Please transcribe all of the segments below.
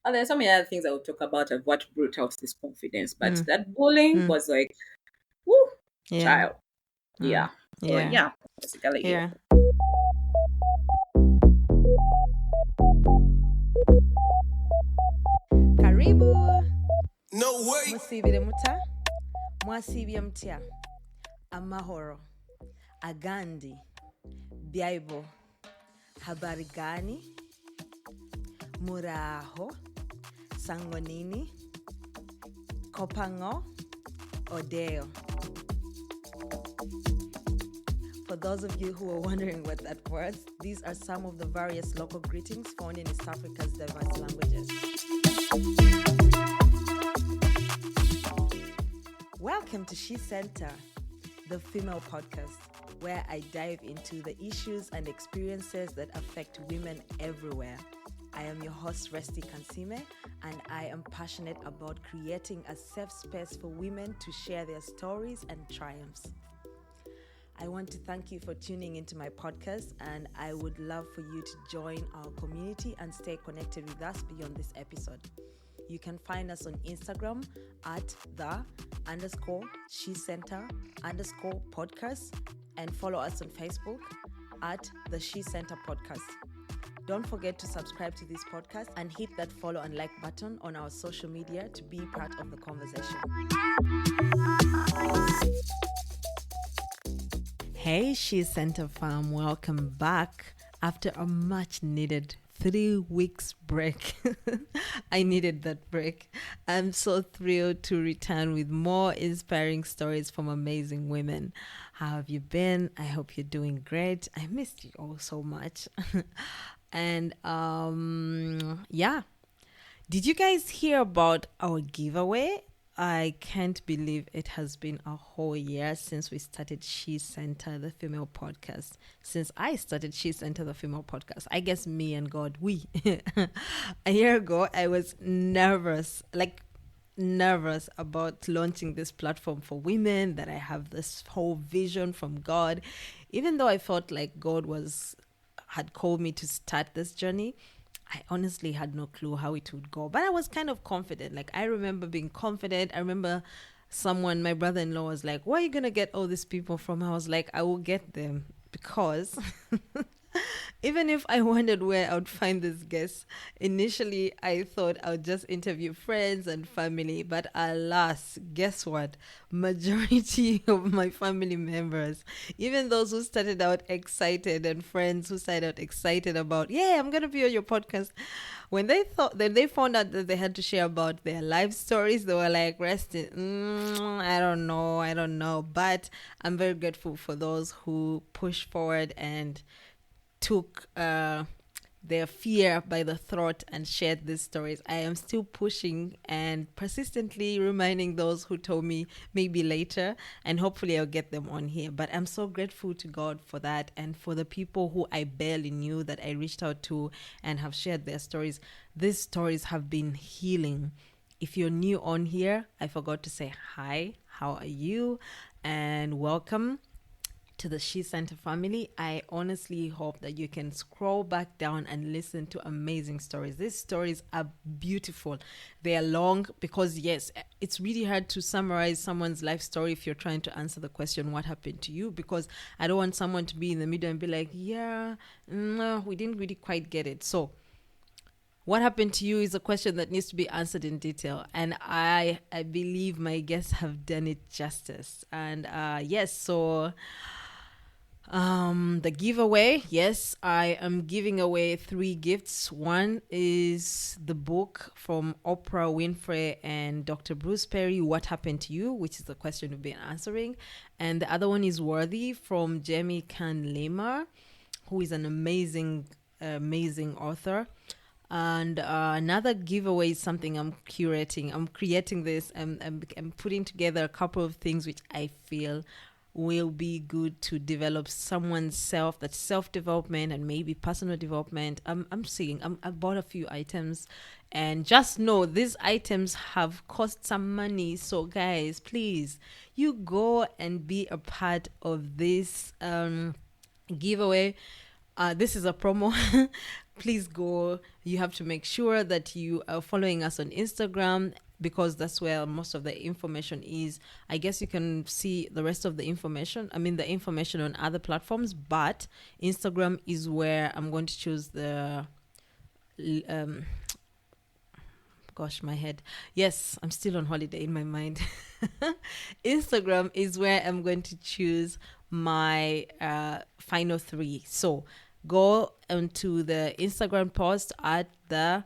And then some of the other things I will talk about of what brought out this confidence. But that bullying was like, whoo, Yeah. child. Yeah. So Yeah. yeah, basically Yeah. Karibu. No way. Musibire muta. Mwasibye mutya. Amahoro. Agandi. Bible. Habari gani? Muraho. Sangonini. Kopango. Odeo. For those of you who are wondering what that was, these are some of the various local greetings found in East Africa's diverse languages. Welcome to SheCentre, the female podcast, where I dive into the issues and experiences that affect women everywhere. I am your host, Resti Kansime, and I am passionate about creating a safe space for women to share their stories and triumphs. I want to thank you for tuning into my podcast, and I would love for you to join our community and stay connected with us beyond this episode. You can find us on Instagram at _SheCentre_podcast and follow us on Facebook at the SheCentre Podcast. Don't forget to subscribe to this podcast and hit that follow and like button on our social media to be part of the conversation. Hey, SheCentre fam, welcome back after a much needed 3 weeks break. I needed that break. I'm so thrilled to return with more inspiring stories from amazing women. How have you been? I hope you're doing great. I missed you all so much. And yeah. Did you guys hear about our giveaway? I can't believe it has been a whole year since we started SheCentre, the female podcast. Since I started SheCentre, the female podcast. I guess me and God, we. A year ago, I was nervous about launching this platform for women, that I have this whole vision from God. Even though I felt like God had called me to start this journey, I honestly had no clue how it would go, but I was kind of confident. Like, I remember being confident. I remember my brother-in-law was like, where are you going to get all these people from? I was like, I will get them, because even if I wondered where I would find these guests, initially I thought I would just interview friends and family. But alas, guess what? Majority of my family members, even those who started out excited and friends who started out excited about, yeah, I'm going to be on your podcast, when they found out that they had to share about their life stories, they were like, resting. I don't know. But I'm very grateful for those who pushed forward and took their fear by the throat and shared these stories. I am still pushing and persistently reminding those who told me maybe later, and hopefully I'll get them on here. But I'm so grateful to God for that, and for the people who I barely knew that I reached out to and have shared their stories. These stories have been healing. If you're new on here, I forgot to say hi. How are you? And welcome to the SheCentre family. I honestly hope that you can scroll back down and listen to amazing stories. These stories are beautiful. They are long because, yes, it's really hard to summarize someone's life story if you're trying to answer the question, what happened to you? Because I don't want someone to be in the middle and be like, yeah, no, we didn't really quite get it. So what happened to you is a question that needs to be answered in detail. And I believe my guests have done it justice. And yes, so the giveaway, yes, I am giving away 3 gifts. One is the book from Oprah Winfrey and Dr. Bruce Perry, What Happened to You, which is the question we've been answering. And the other one is Worthy from Jamie Khan Lema, who is an amazing author. And another giveaway is something I'm curating. I'm creating this. I'm putting together a couple of things which I feel will be good to develop someone's self-development and maybe personal development. I bought a few items, and just know these items have cost some money. So guys, please, you go and be a part of this giveaway. This is a promo. please go. You have to make sure that you are following us on Instagram because that's where most of the information is. I guess you can see the rest of the information. I mean, the information on other platforms, but Instagram is where I'm going to choose the. Um, gosh, my head. Yes, I'm still on holiday in my mind. Instagram is where I'm going to choose my final three. So go onto the Instagram post at the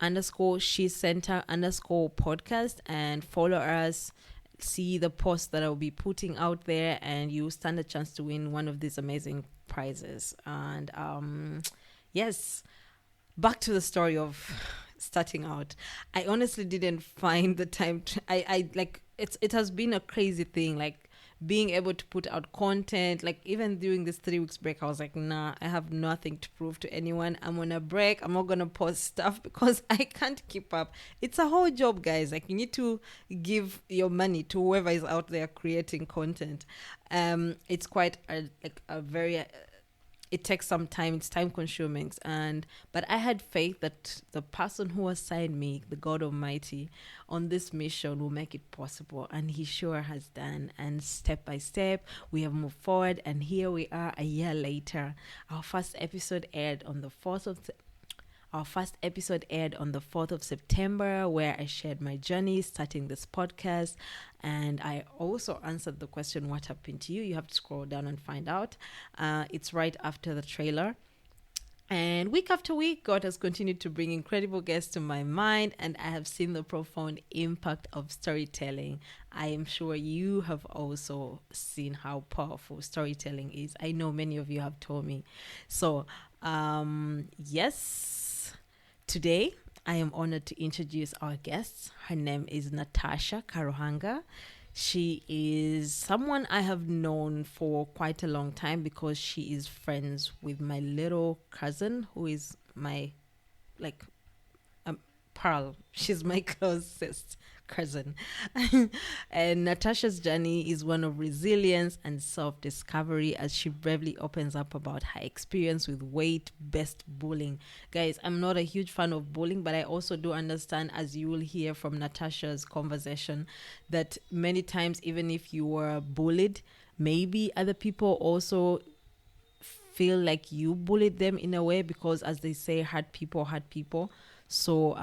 underscore SheCentre underscore podcast and follow us. See the posts that I'll be putting out there, and you stand a chance to win one of these amazing prizes. And yes, back to the story of starting out. I honestly didn't find the time to, I like it has been a crazy thing, like being able to put out content. Like even during this 3 weeks break, I was like, nah, I have nothing to prove to anyone. I'm on a break. I'm not gonna post stuff because I can't keep up. It's a whole job, guys. Like you need to give your money to whoever is out there creating content. It's quite a very it takes some time. It's time consuming. And but I had faith that the person who assigned me, the God Almighty, on this mission will make it possible, and he sure has done. And step by step we have moved forward, and here we are a year later. Our first episode aired on the 4th of our first episode aired on the 4th of September, where I shared my journey starting this podcast. And I also answered the question, what happened to you? You have to scroll down and find out. It's right after the trailer. And week after week, God has continued to bring incredible guests to my mind, and I have seen the profound impact of storytelling. I am sure you have also seen how powerful storytelling is. I know many of you have told me. So, yes. Today, I am honored to introduce our guest. Her name is Natasha Karuhanga. She is someone I have known for quite a long time because she is friends with my little cousin, who is my, like, Pearl. She's my closest cousin. And Natasha's journey is one of resilience and self-discovery as she bravely opens up about her experience with weight-based bullying. Guys, I'm not a huge fan of bullying, but I also do understand, as you will hear from Natasha's conversation, that many times, even if you were bullied, maybe other people also feel like you bullied them in a way because, as they say, hurt people hurt people. So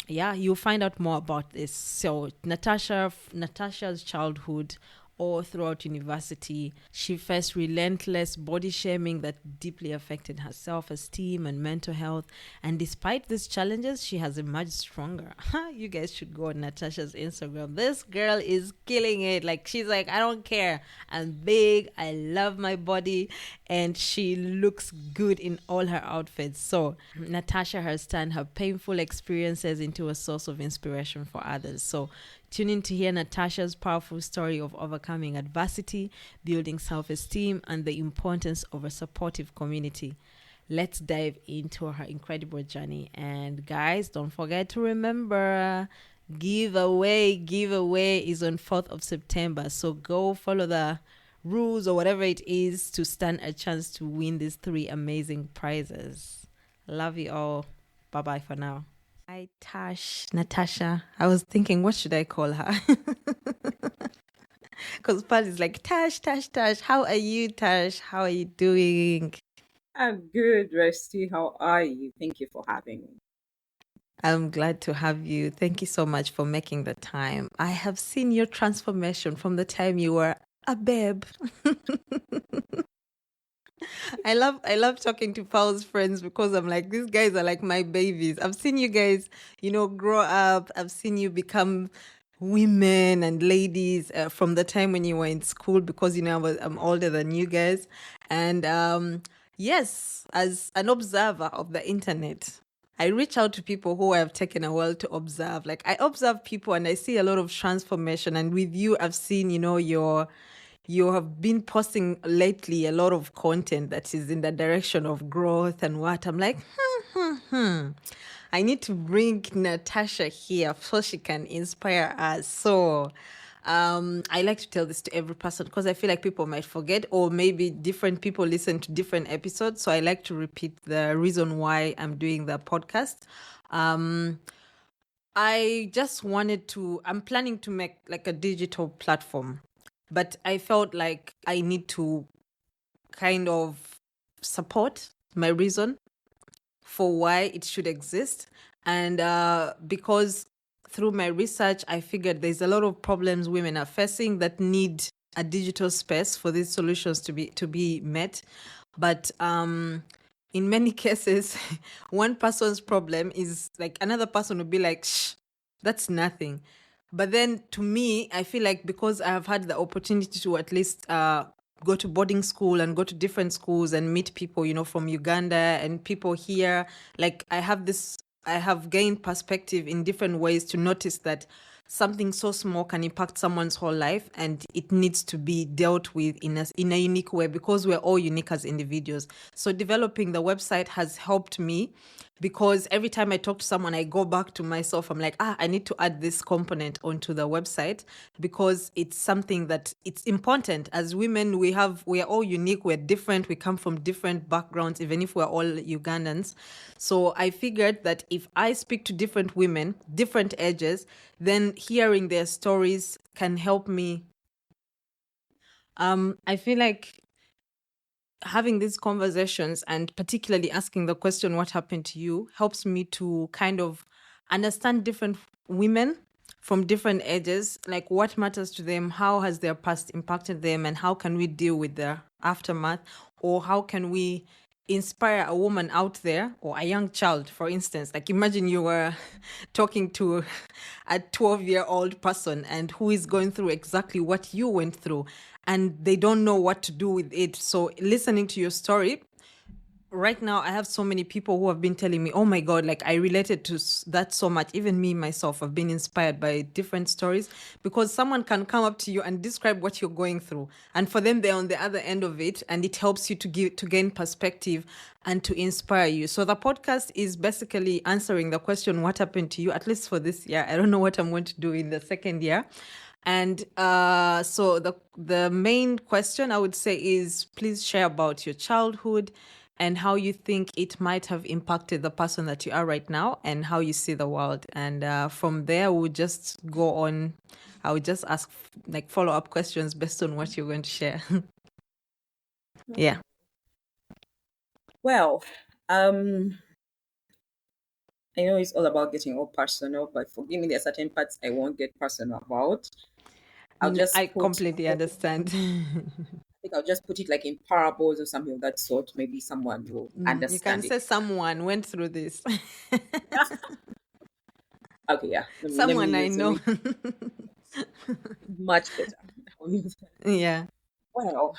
yeah, you'll find out more about this. So Natasha's childhood all throughout university, she faced relentless body shaming that deeply affected her self-esteem and mental health. And despite these challenges, she has emerged stronger. You guys should go on Natasha's Instagram. This girl is killing it. Like, she's like, I don't care. I'm big. I love my body. And she looks good in all her outfits. So Natasha has turned her painful experiences into a source of inspiration for others. So tune in to hear Natasha's powerful story of overcoming adversity, building self-esteem, and the importance of a supportive community. Let's dive into her incredible journey. And guys, don't forget to remember, giveaway is on 4th of September. So go follow the rules or whatever it is to stand a chance to win these 3 amazing prizes. Love you all. Bye-bye for now. Hi, Natasha. I was thinking, what should I call her? Because Pal is like, Tash. How are you, Tash? How are you doing? I'm good, Rusty. How are you? Thank you for having me. I'm glad to have you. Thank you so much for making the time. I have seen your transformation from the time you were a babe. I love talking to Paul's friends because I'm like, these guys are like my babies. I've seen you guys, grow up. I've seen you become women and ladies from the time when you were in school because I'm older than you guys. And yes, as an observer of the internet, I reach out to people who have taken a while to observe. Like, I observe people and I see a lot of transformation. And with you, I've seen, you have been posting lately a lot of content that is in the direction of growth and what. I'm like, I need to bring Natasha here so she can inspire us. So I like to tell this to every person because I feel like people might forget, or maybe different people listen to different episodes. So I like to repeat the reason why I'm doing the podcast. I just wanted to, I'm planning to make like a digital platform, but I felt like I need to kind of support my reason for why it should exist. And because through my research, I figured there's a lot of problems women are facing that need a digital space for these solutions to be met. But in many cases, one person's problem is like another person would be like, shh, that's nothing. But then to me, I feel like because I have had the opportunity to at least go to boarding school and go to different schools and meet people, from Uganda and people here, like I have gained perspective in different ways to notice that something so small can impact someone's whole life, and it needs to be dealt with in a unique way because we're all unique as individuals. So developing the website has helped me because every time I talk to someone, I go back to myself. I'm like, I need to add this component onto the website because it's something that it's important. As women, we are all unique. We're different. We come from different backgrounds, even if we're all Ugandans. So I figured that if I speak to different women, different ages, then hearing their stories can help me. I feel like having these conversations and particularly asking the question, what happened to you, helps me to kind of understand different women from different ages, like what matters to them, how has their past impacted them, and how can we deal with the aftermath, or how can we inspire a woman out there or a young child, for instance. Like imagine you were talking to a 12-year-old person and who is going through exactly what you went through, and they don't know what to do with it. So listening to your story, right now I have so many people who have been telling me, oh my god, like I related to that so much. Even me myself, I've been inspired by different stories because someone can come up to you and describe what you're going through, and for them they're on the other end of it, and it helps you to gain perspective and to inspire you. So the podcast is basically answering the question, what happened to you, at least for this year. I don't know what I'm going to do in the second year. And so the main question I would say is, please share about your childhood and how you think it might have impacted the person that you are right now and how you see the world. And from there, we'll just go on. I would just ask like follow-up questions based on what you're going to share. Yeah. Well, I know it's all about getting all personal, but forgive me, there are certain parts I won't get personal about. I'll I just put, completely I understand. think I'll just put it like in parables or something of that sort. Maybe someone will You can understand it. say someone went through this. Okay, yeah. Let me Someone I use know. it much better. Yeah. Well,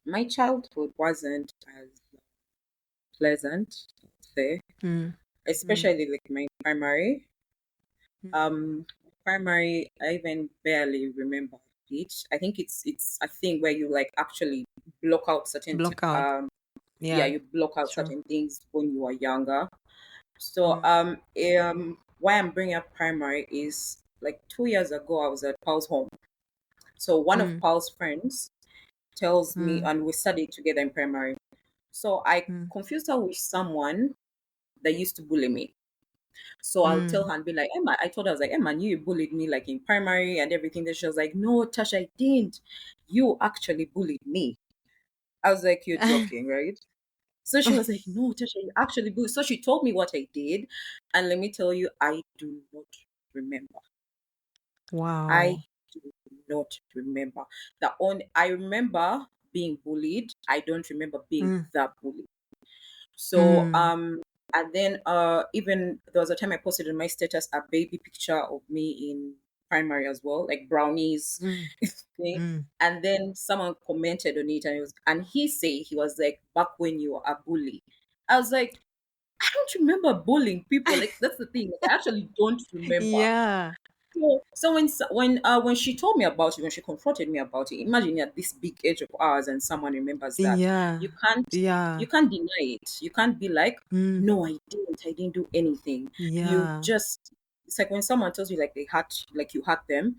my childhood wasn't as pleasant, I'd say, Mm, mm, especially like my primary. mm. Um, primary, I even barely remember it. I think it's a thing where you like actually block out Block out. yeah, Yeah, you block out true. certain things when you are younger. So Mm, why I'm bringing up primary is like 2 years ago I was at Paul's home. So one of mm, Paul's friends tells me, mm, and we studied together in primary. So I mm, confused her with someone that used to bully me. So I'll tell mm. her and be like, Emma, I told her, I was like, Emma, you bullied me like in primary and everything. Then she was like, no, Tasha, I didn't. You actually bullied me. I was like, you're joking, right? So she was like, no, Tasha, you actually bullied. So she told me what I did. And let me tell you, I do not remember. I Wow. do not remember. I remember being bullied. I don't remember being Mm, the bully. So mm, and then even there was a time I posted on my status a baby picture of me in primary as well, like brownies mm, thing. mm. And then someone commented on it, and he was like, back when you were a bully. I was like, I don't remember bullying people. Like that's the thing. Like, I actually don't remember. Yeah. So when she told me about it, when she confronted me about it, imagine at this big age of ours and someone remembers that. Yeah. You can't Yeah. you can't deny it. You can't be like, Mm, no, I didn't do anything. You yeah. just It's like when someone tells you like they hurt, like you hurt them,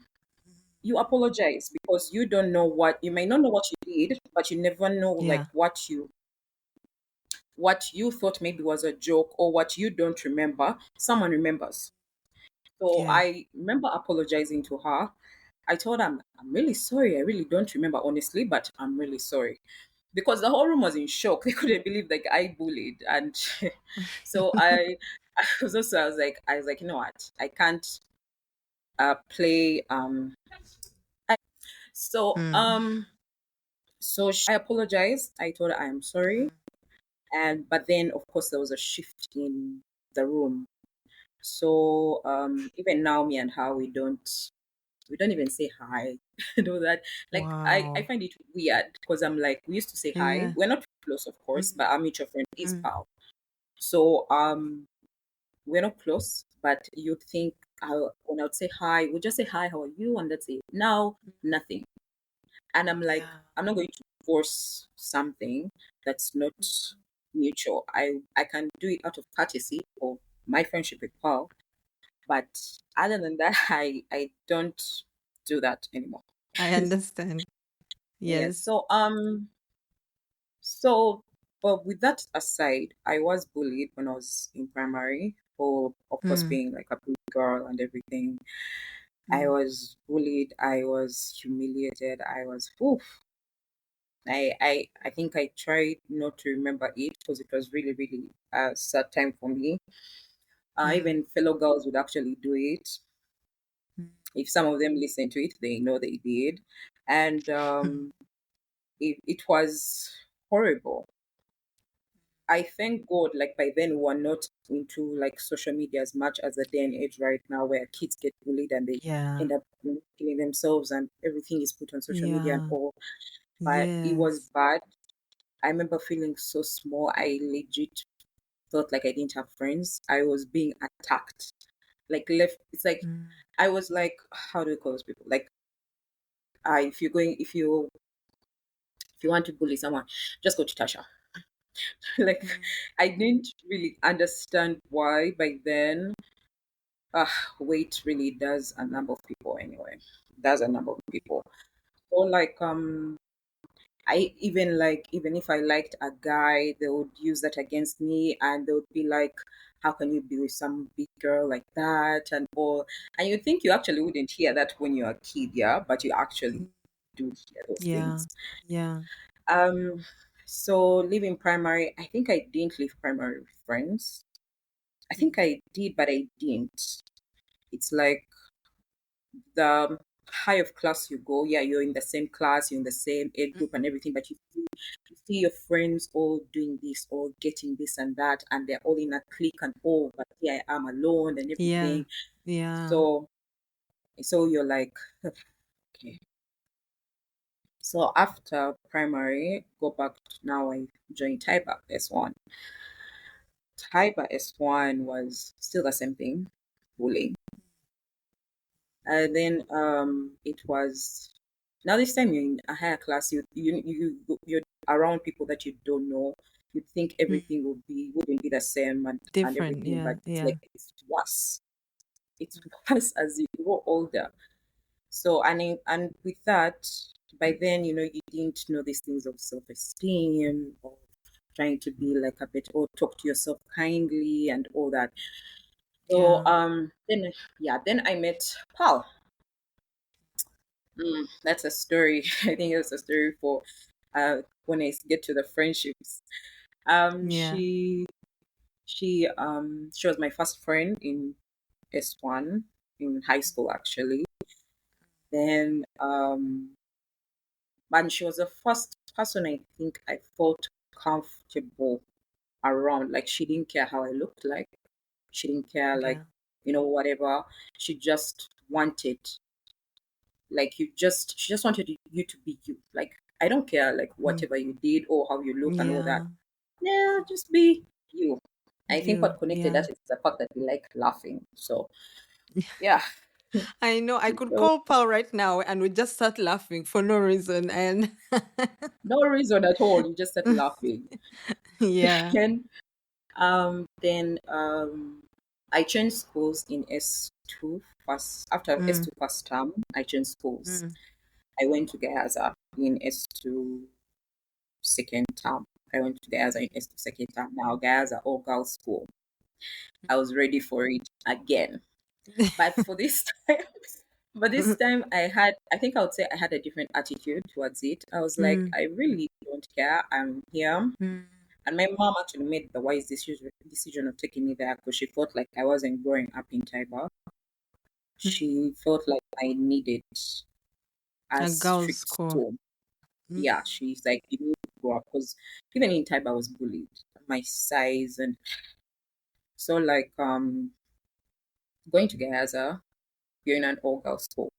you apologize because you don't know what you may not know what you did, but you never know like Yeah. what you thought maybe was a joke or what you don't remember. Someone remembers. So Yeah. I remember apologizing to her. I told her, I'm really sorry. I really don't remember honestly, but I'm really sorry. Because the whole room was in shock. They couldn't believe like I bullied. And so I was like, you know what? I can't play so Mm. um I apologized. I told her I am sorry. And but then of course there was a shift in the room. So even now me and her we don't even say hi. You know that like I Wow. find it weird because I'm like we used to say hi. Yeah. We're not close of course, Mm. but our mutual friend is Mm. pal. So we're not close, but you'd think when I would say hi, we'd just say hi, how are you? And that's it. Now nothing. And I'm like, Yeah. I'm not going to force something that's not mutual. I can do it out of courtesy or my friendship with Paul, but other than that, I don't do that anymore. I understand. Yes. Yes. So but with that aside, I was bullied when I was in primary for of course Mm. being like a big girl and everything. I Mm. was bullied, I was humiliated, I was oof. I think I tried not to remember it because it was really, really a sad time for me. Mm. Even fellow girls would actually do it. Mm. If some of them listen to it, they know they did. And it was horrible. I thank God, like by then we were not into like social media as much as the day and age right now, where kids get bullied and they Yeah. end up killing themselves and everything is put on social media and Yeah. all. But it was Yes. bad. I remember feeling so small. I legit felt like I didn't have friends. I was being attacked. Like left it's like Mm. I was like how do you call those people? Like if you want to bully someone, just go to Tasha. Like Mm. I didn't really understand why back then. Weight really does a number of people anyway. Does a number of people. Or like I even like even if I liked a guy, they would use that against me and they would be like, how can you be with some big girl like that and all and you think you actually wouldn't hear that when you're a kid, yeah, but you actually do hear those Yeah. things. Yeah. Um so leaving primary, I think I didn't leave primary with friends. I think Mm. I did, but I didn't. It's like the high of class you go, yeah, you're in the same class, you're in the same age group and everything, but you see your friends all doing this or getting this and that, and they're all in a clique and all, but here I am alone and Yeah. everything. Yeah. So you're like, okay. So after primary, go back now I joined Taiba S1. Taiba S1 was still the same thing, bullying. And then it was now this time you're in a higher class, you're around people that you don't know. You think Mm. everything wouldn't be the same and Different. everything, but Yeah. it's Yeah. like it's worse. It's worse as you grow older. So and with that, by then, you didn't know these things of self-esteem or trying to be like a bit or talk to yourself kindly and all that. So Yeah. then I met Paul. That's a story. I think it's a story for when I get to the friendships. Yeah. She was my first friend in S1 in high school actually. Then and she was the first person I think I felt comfortable around. Like she didn't care how I looked like. She didn't care like Yeah. whatever. She just wanted like she just wanted you to be you. Like I don't care like Mm. whatever you did or how you look and all that. Yeah. Yeah, just be you. I think You. what connected Yeah. us is the fact that we like laughing. So yeah. I know. I could So call Paul right now and we just start laughing for no reason. And no reason at all. You just start laughing. yeah. Then then I changed schools in S Mm, S2 first term, I changed schools. mm. I went to Gaza in S2 second term. I went to Gaza in S2 second term. Now Gaza all girls school. I was ready for it again. But for this time, but this time I think I would say I had a different attitude towards it. I was like, Mm, I really don't care. I'm here. mm, And my mom actually made the wise decision of taking me there because she felt like I wasn't growing up in Taiba. mm. She felt like I needed a A girls' strict school. school. Mm. Yeah, she's like, you need to grow up because even in Taiba, I was bullied. My size and so like going to Gaza, you're in an all girls school.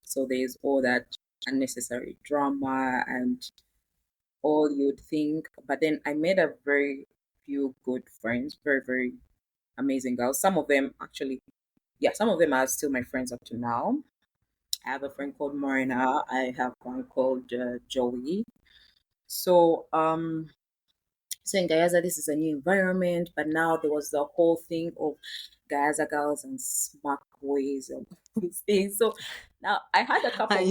So there's all that unnecessary drama and all you'd think. But then I made a very few good friends, very, very amazing girls. Some of them actually, yeah, some of them are still my friends up to now. I have a friend called Marina. I have one called Joey. So, so in Gayaza, this is a new environment, but now there was the whole thing of Gayaza girls and smack boys and these things. So now I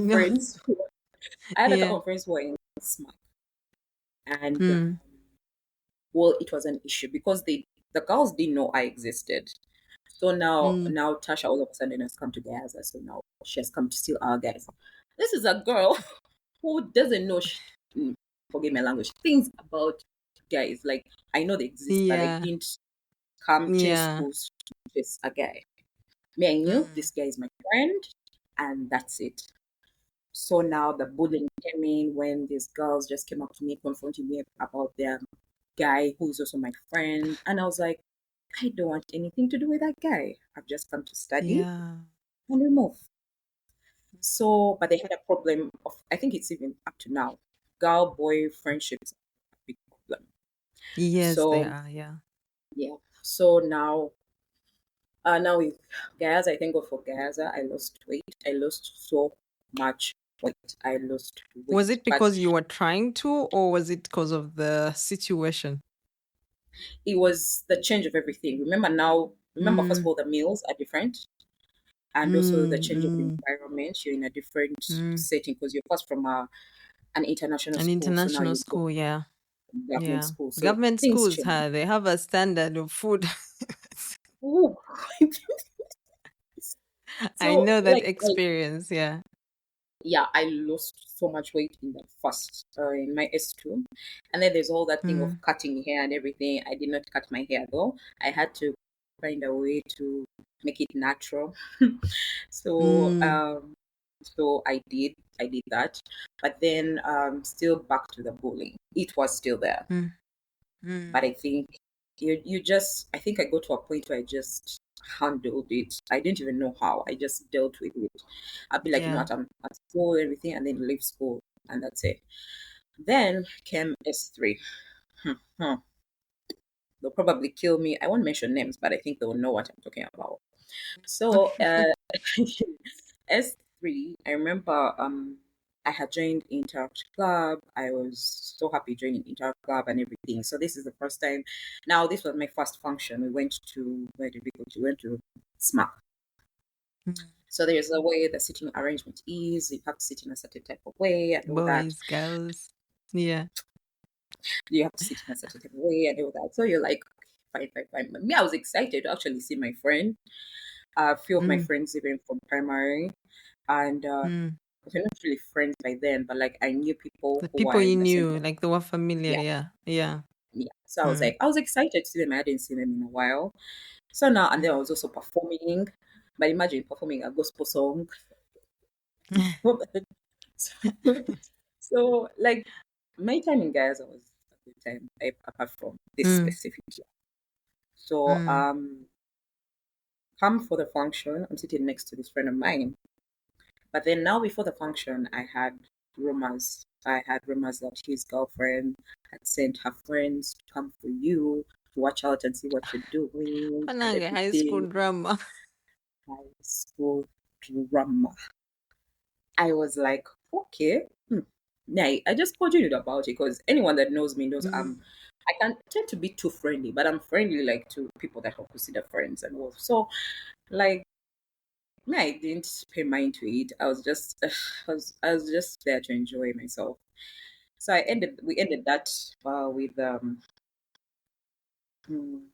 know. I had a Yeah. couple of friends who were in smack, and Mm, well, it was an issue because the girls didn't know I existed. So mm. now Tasha all of a sudden has come to Gaza. So now she has come to steal our guys. This is a girl who doesn't know, forgive my language, things about guys. Like, I know they exist, but I Yeah. didn't come change Yeah. schools to chase a guy. Me, I knew Mm. this guy is my friend, and that's it. So now the bullying came in when these girls just came up to me, confronting me about their guy who's also my friend. And I was like, I don't want anything to do with that guy. I've just come to study Yeah. and remove. So, but they had a problem of, I think it's even up to now, girl boy friendships are a big problem. Yes, they So, are. Yeah. yeah. So now with Gaza, I thank God for Gaza. I lost weight. I lost so much weight. I lost Was weight. it But because you were trying to, or was it because of the situation? it was the change of everything. Remember, first of Mm, all, the meals are different. And also the mm, change of mm, environment. You're in a different mm. setting because you're first from an international An school. So now international you go school, yeah. to government Yeah. school. So Government things schools, change. they have a standard of food. Ooh. I So know that like experience, yeah. yeah, I lost so much weight in the first in my S2, and then there's all that thing of Mm, cutting hair and everything. I did not cut my hair though. I had to find a way to make it natural. so mm, um, so I did that, but then still back to the bullying. It was still there, mm, mm. but I think you just I think I got to a point where I just handled it. I didn't even know how. I just dealt with it. I'd be like, you know Yeah. what, I'm at school, everything, and then leave school, and that's it. Then came S3. Hmm, hmm. They'll probably kill me. I won't mention names, but I think they'll know what I'm talking about. So S3, I remember I had joined Interact Club. I was so happy joining Interact Club and everything. So this is the first time. Now this was my first function. We went to where did we go to? We went to SMAC. Mm. So there's a way the sitting arrangement is. You have to sit in a certain type of way and all that. Boys, girls. Yeah. You have to sit in a certain type of way and all that. So you're like, fine, fine, fine. Me, I was excited to actually see my friend. A few of my Mm, friends even from primary, and mm. we're not really friends by then, but like I knew people The who were people you in the same knew, class. like they were familiar, Yeah, yeah. Yeah. yeah. So Mm, I was excited to see them. I hadn't seen them in a while. So now and then I mm. was also performing. But imagine performing a gospel song. so, so like my time in Gaza was a good time, apart from this Mm, specific year. So mm. come for the function. I'm sitting next to this friend of mine. But then now before the function, I had rumors that his girlfriend had sent her friends to come for you to watch out and see what you're doing and Pananga, high school everything. drama. High school drama. I was like, okay. Yeah, I just told you about it because anyone that knows me knows Mm, I can tend to be too friendly, but I'm friendly like to people that I consider friends and all. So like Me, I didn't pay mind to it. I was just, I was just there to enjoy myself. So we ended that with mm,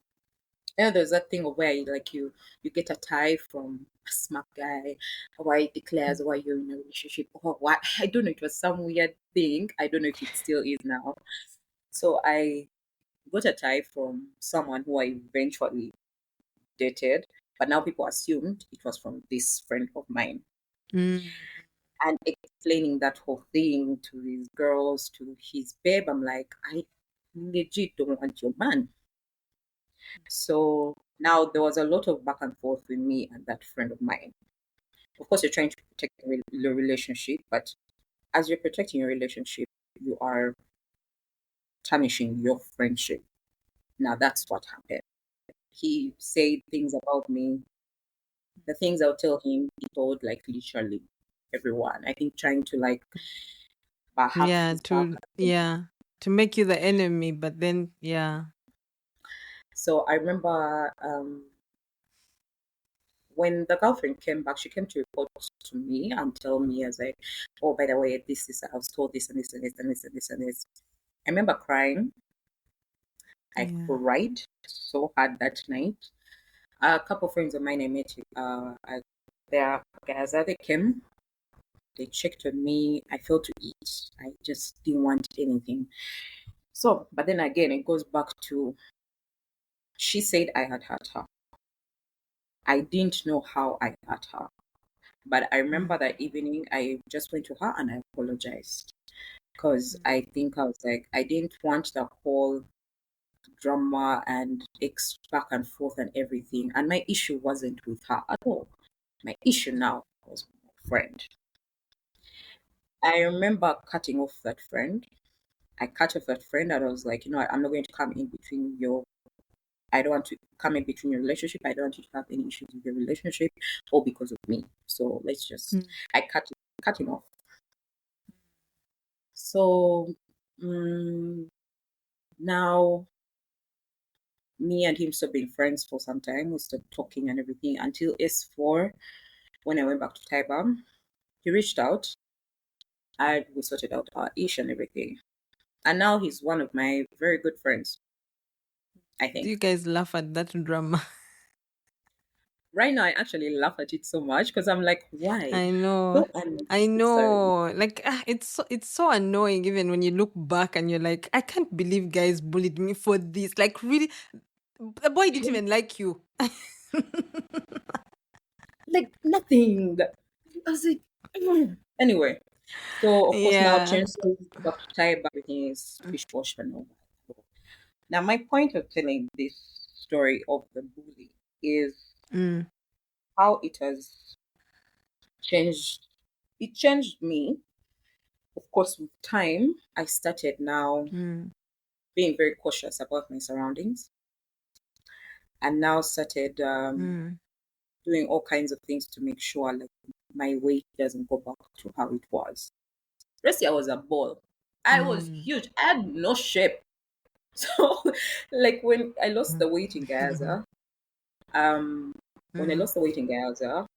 there's that thing of where you get a tie from a smart guy, why it declares why you're in a relationship or what. I don't know. It was some weird thing. I don't know if it still is now. So I got a tie from someone who I eventually dated, but now people assumed it was from this friend of mine. Mm. And explaining that whole thing to his girls, to his babe, I'm like, I legit don't want your man. So now there was a lot of back and forth with me and that friend of mine. Of course, you're trying to protect the relationship, but as you're protecting your relationship, you are tarnishing your friendship. Now that's what happened. He said things about me. The things I'll tell him, he told like literally everyone. I think trying to like have Yeah, his back. to make you the enemy, but then So I remember when the girlfriend came back, she came to report to me and tell me as like, oh, by the way, this is I was told this and this and this and this and this and this. I remember crying. I yeah. cried so hard that night. A couple of friends of mine I met at their Gaza, they came, they checked on me. I failed to eat. I just didn't want anything. So, but then again, it goes back to she said I had hurt her. I didn't know how I hurt her. But I remember Mm. that evening, I just went to her and I apologized because I think I was like, I didn't want the whole drama and back and forth and everything. And my issue wasn't with her at all. My issue now was with my friend. I remember cutting off that friend. I cut off that friend and I was like, I'm not going to come in between your I don't want to come in between your relationship. I don't want you to have any issues with your relationship all because of me. So let's just Mm. I cut him off. So now me and him stopped being friends for some time. We stopped talking and everything until S4 when I went back to Taiwan. He reached out and we sorted out our issue and everything. And now he's one of my very good friends, I Do you think. guys laugh at that drama? Right now I actually laugh at it so much because I'm like, why? I know. So I unnecessary. know. Like it's so annoying even when you look back and you're like, I can't believe guys bullied me for this. Like really the boy didn't even like you. Like nothing. I was like, anyway. So of course now Yeah. change back to Thai, but everything is fish wash and all that. Now my point of telling this story of the bully is Mm, how it has changed. It changed me. Of course, with time, I started now mm, being very cautious about my surroundings, and now started mm, doing all kinds of things to make sure like my weight doesn't go back to how it was. First year I was a ball. I was mm, huge. I had no shape. So, like when I lost mm, the weight in Gaza, um, when I mm, lost the weight in Gaza,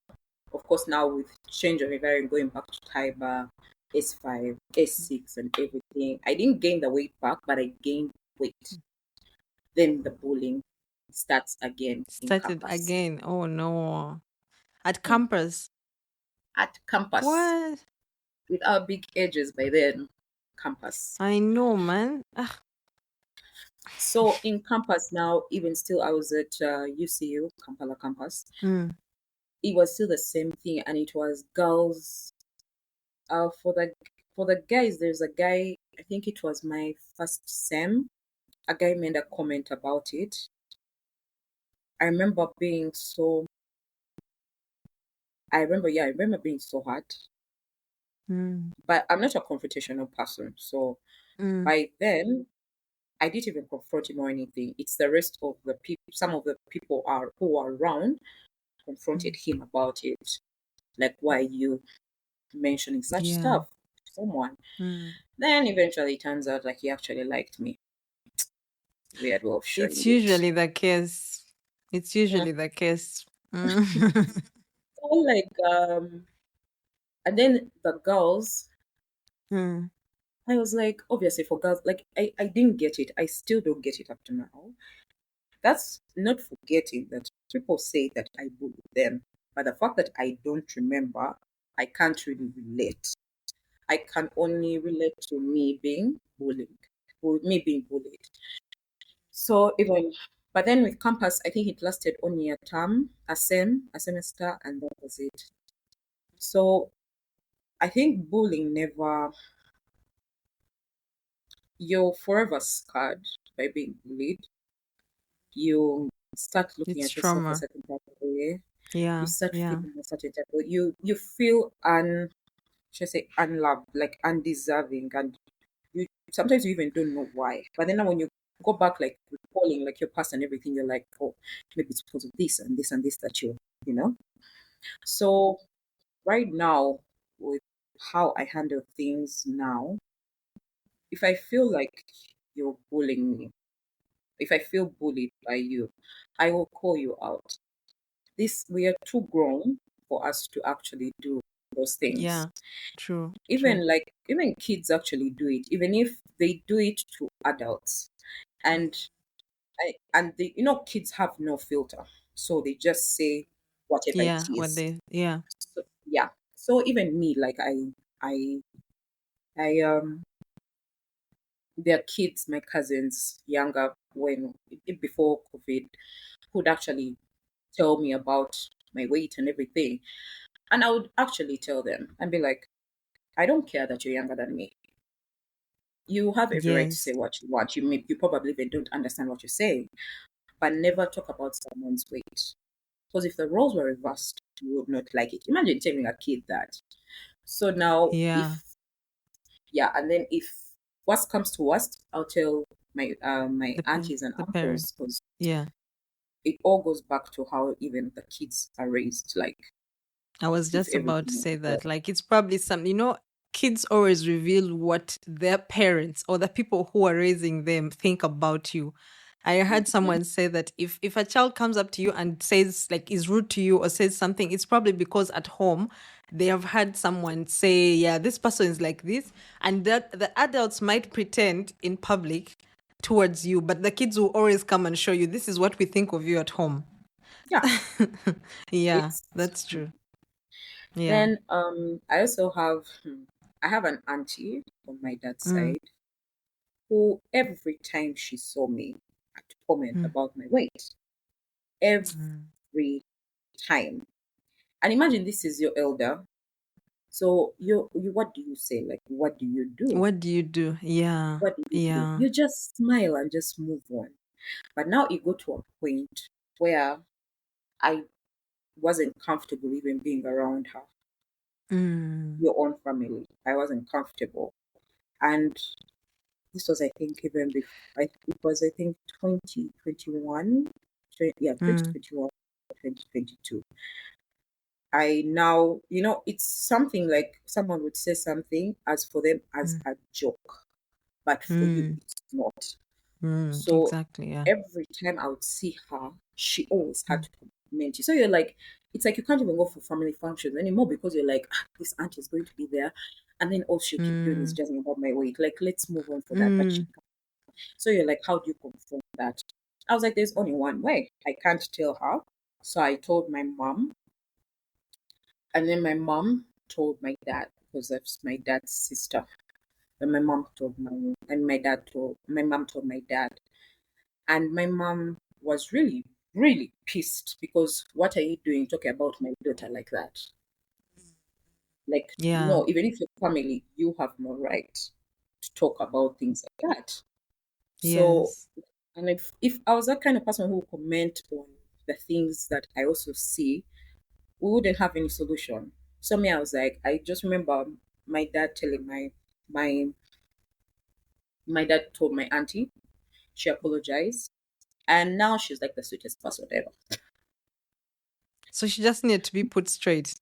of course now with change of environment going back to Taiba, S5, S6 and everything, I didn't gain the weight back, but I gained weight. Then the bullying starts again in started campus. again. Oh no. At Mm. campus. At campus. What? With our big edges by then, campus. I know, man. Ah, So in campus now, even still, I was at UCU, Kampala campus. mm, It was still the same thing, and it was girls. For the guys, there's a guy. I think it was my first sem. A guy made a comment about it. I remember being so. I remember being so hurt. mm, But I'm not a confrontational person, so mm, by then I didn't even confront him or anything. It's the rest of the people. Some of the people are who are around confronted mm, him about it. Like, why are you mentioning such yeah. stuff to someone? Mm. Then eventually it turns out like he actually liked me. Weird way of showing It's it. usually the case. It's Yeah. usually the case. Mm. like and then the girls, Mm. I was like, obviously for girls, like I didn't get it. I still don't get it up to now. That's not forgetting that people say that I bullied them. But the fact that I don't remember, I can't really relate. I can only relate to me being bullied, me being bullied. So even, but then with campus, I think it lasted only a term, a semester, and that was it. So I think bullying never, you're forever scarred by being bullied. You start looking It's at yourself a trauma. certain type of way. You Yeah, start yeah, feeling a certain type of, you feel should I say unloved, like undeserving, and you sometimes you even don't know why. But then now when you go back, like recalling like your past and everything, you're like, oh, maybe it's because of this and this and this that you know. So right now, with how I handle things now, if I feel like you're bullying me, if I feel bullied by you, I will call you out. This we are too grown for us to actually do those things. yeah. True, true. Even kids actually do it, even if they do it to adults. And kids have no filter, so they just say whatever it Yeah, what is. they, yeah. So, yeah. So even me, like I I there are kids, my cousins, younger when before COVID, who'd actually tell me about my weight and everything. And I would actually tell them and be like, I don't care that you're younger than me. You have every right to say Yes. what you want. You probably even don't understand what you're saying, but never talk about someone's weight. Because if the roles were reversed, you would not like it. Imagine telling a kid that. So now, Yeah. if yeah, and then if worst comes to worst, I'll tell my aunties and The parent. uncles because Yeah. it all goes back to how even the kids are raised. Like I was if just about to everything say is that. Like, it's probably some, kids always reveal what their parents or the people who are raising them think about you. I heard Mhm. someone say that if a child comes up to you and says, like, is rude to you or says something, it's probably because at home they have had someone say, yeah, this person is like this. And that the adults might pretend in public towards you, but the kids will always come and show you, this is what we think of you at home. Yeah, Yeah, it's that's true. Yeah. then I also have I have an auntie on my dad's Mm, side who every time she saw me had to comment mm, about my weight. mm. Every time. And imagine this is your elder. So you what do you say? Like what do you do? What do you do? Yeah. What do you do? Yeah. You just smile and just move on. But now it got to a point where I wasn't comfortable even being around her, Mm, your own family. I wasn't comfortable. And this was, I think, even before, it was, I think, 2021. Yeah, mm, 2021, 2022. I now, it's something like someone would say something as for them as mm, a joke, but for you, mm, it's not. So exactly. Yeah. every time I would see her, she always had Mm, to compliment you. So you're like, it's like you can't even go for family functions anymore because you're like, this aunt is going to be there. And then all she'll keep doing is mm, judging about my weight. Like, let's move on for that. But mm. so you're like, how do you confront that? I was like, there's only one way. I can't tell her. So I told my mom, and then my mom told my dad because that's my dad's sister. And my mom told my dad. And my mom was really, really pissed because what are you doing talking about my daughter like that? Like, Yeah. no, even if you're family, you have no right to talk about things like that. So, Yes. and if I was that kind of person who would comment on the things that I also see, we wouldn't have any solution. So me, I was like, I just remember my dad telling my my dad told my auntie, she apologized, and now she's like the sweetest person ever. So she just needed to be put straight.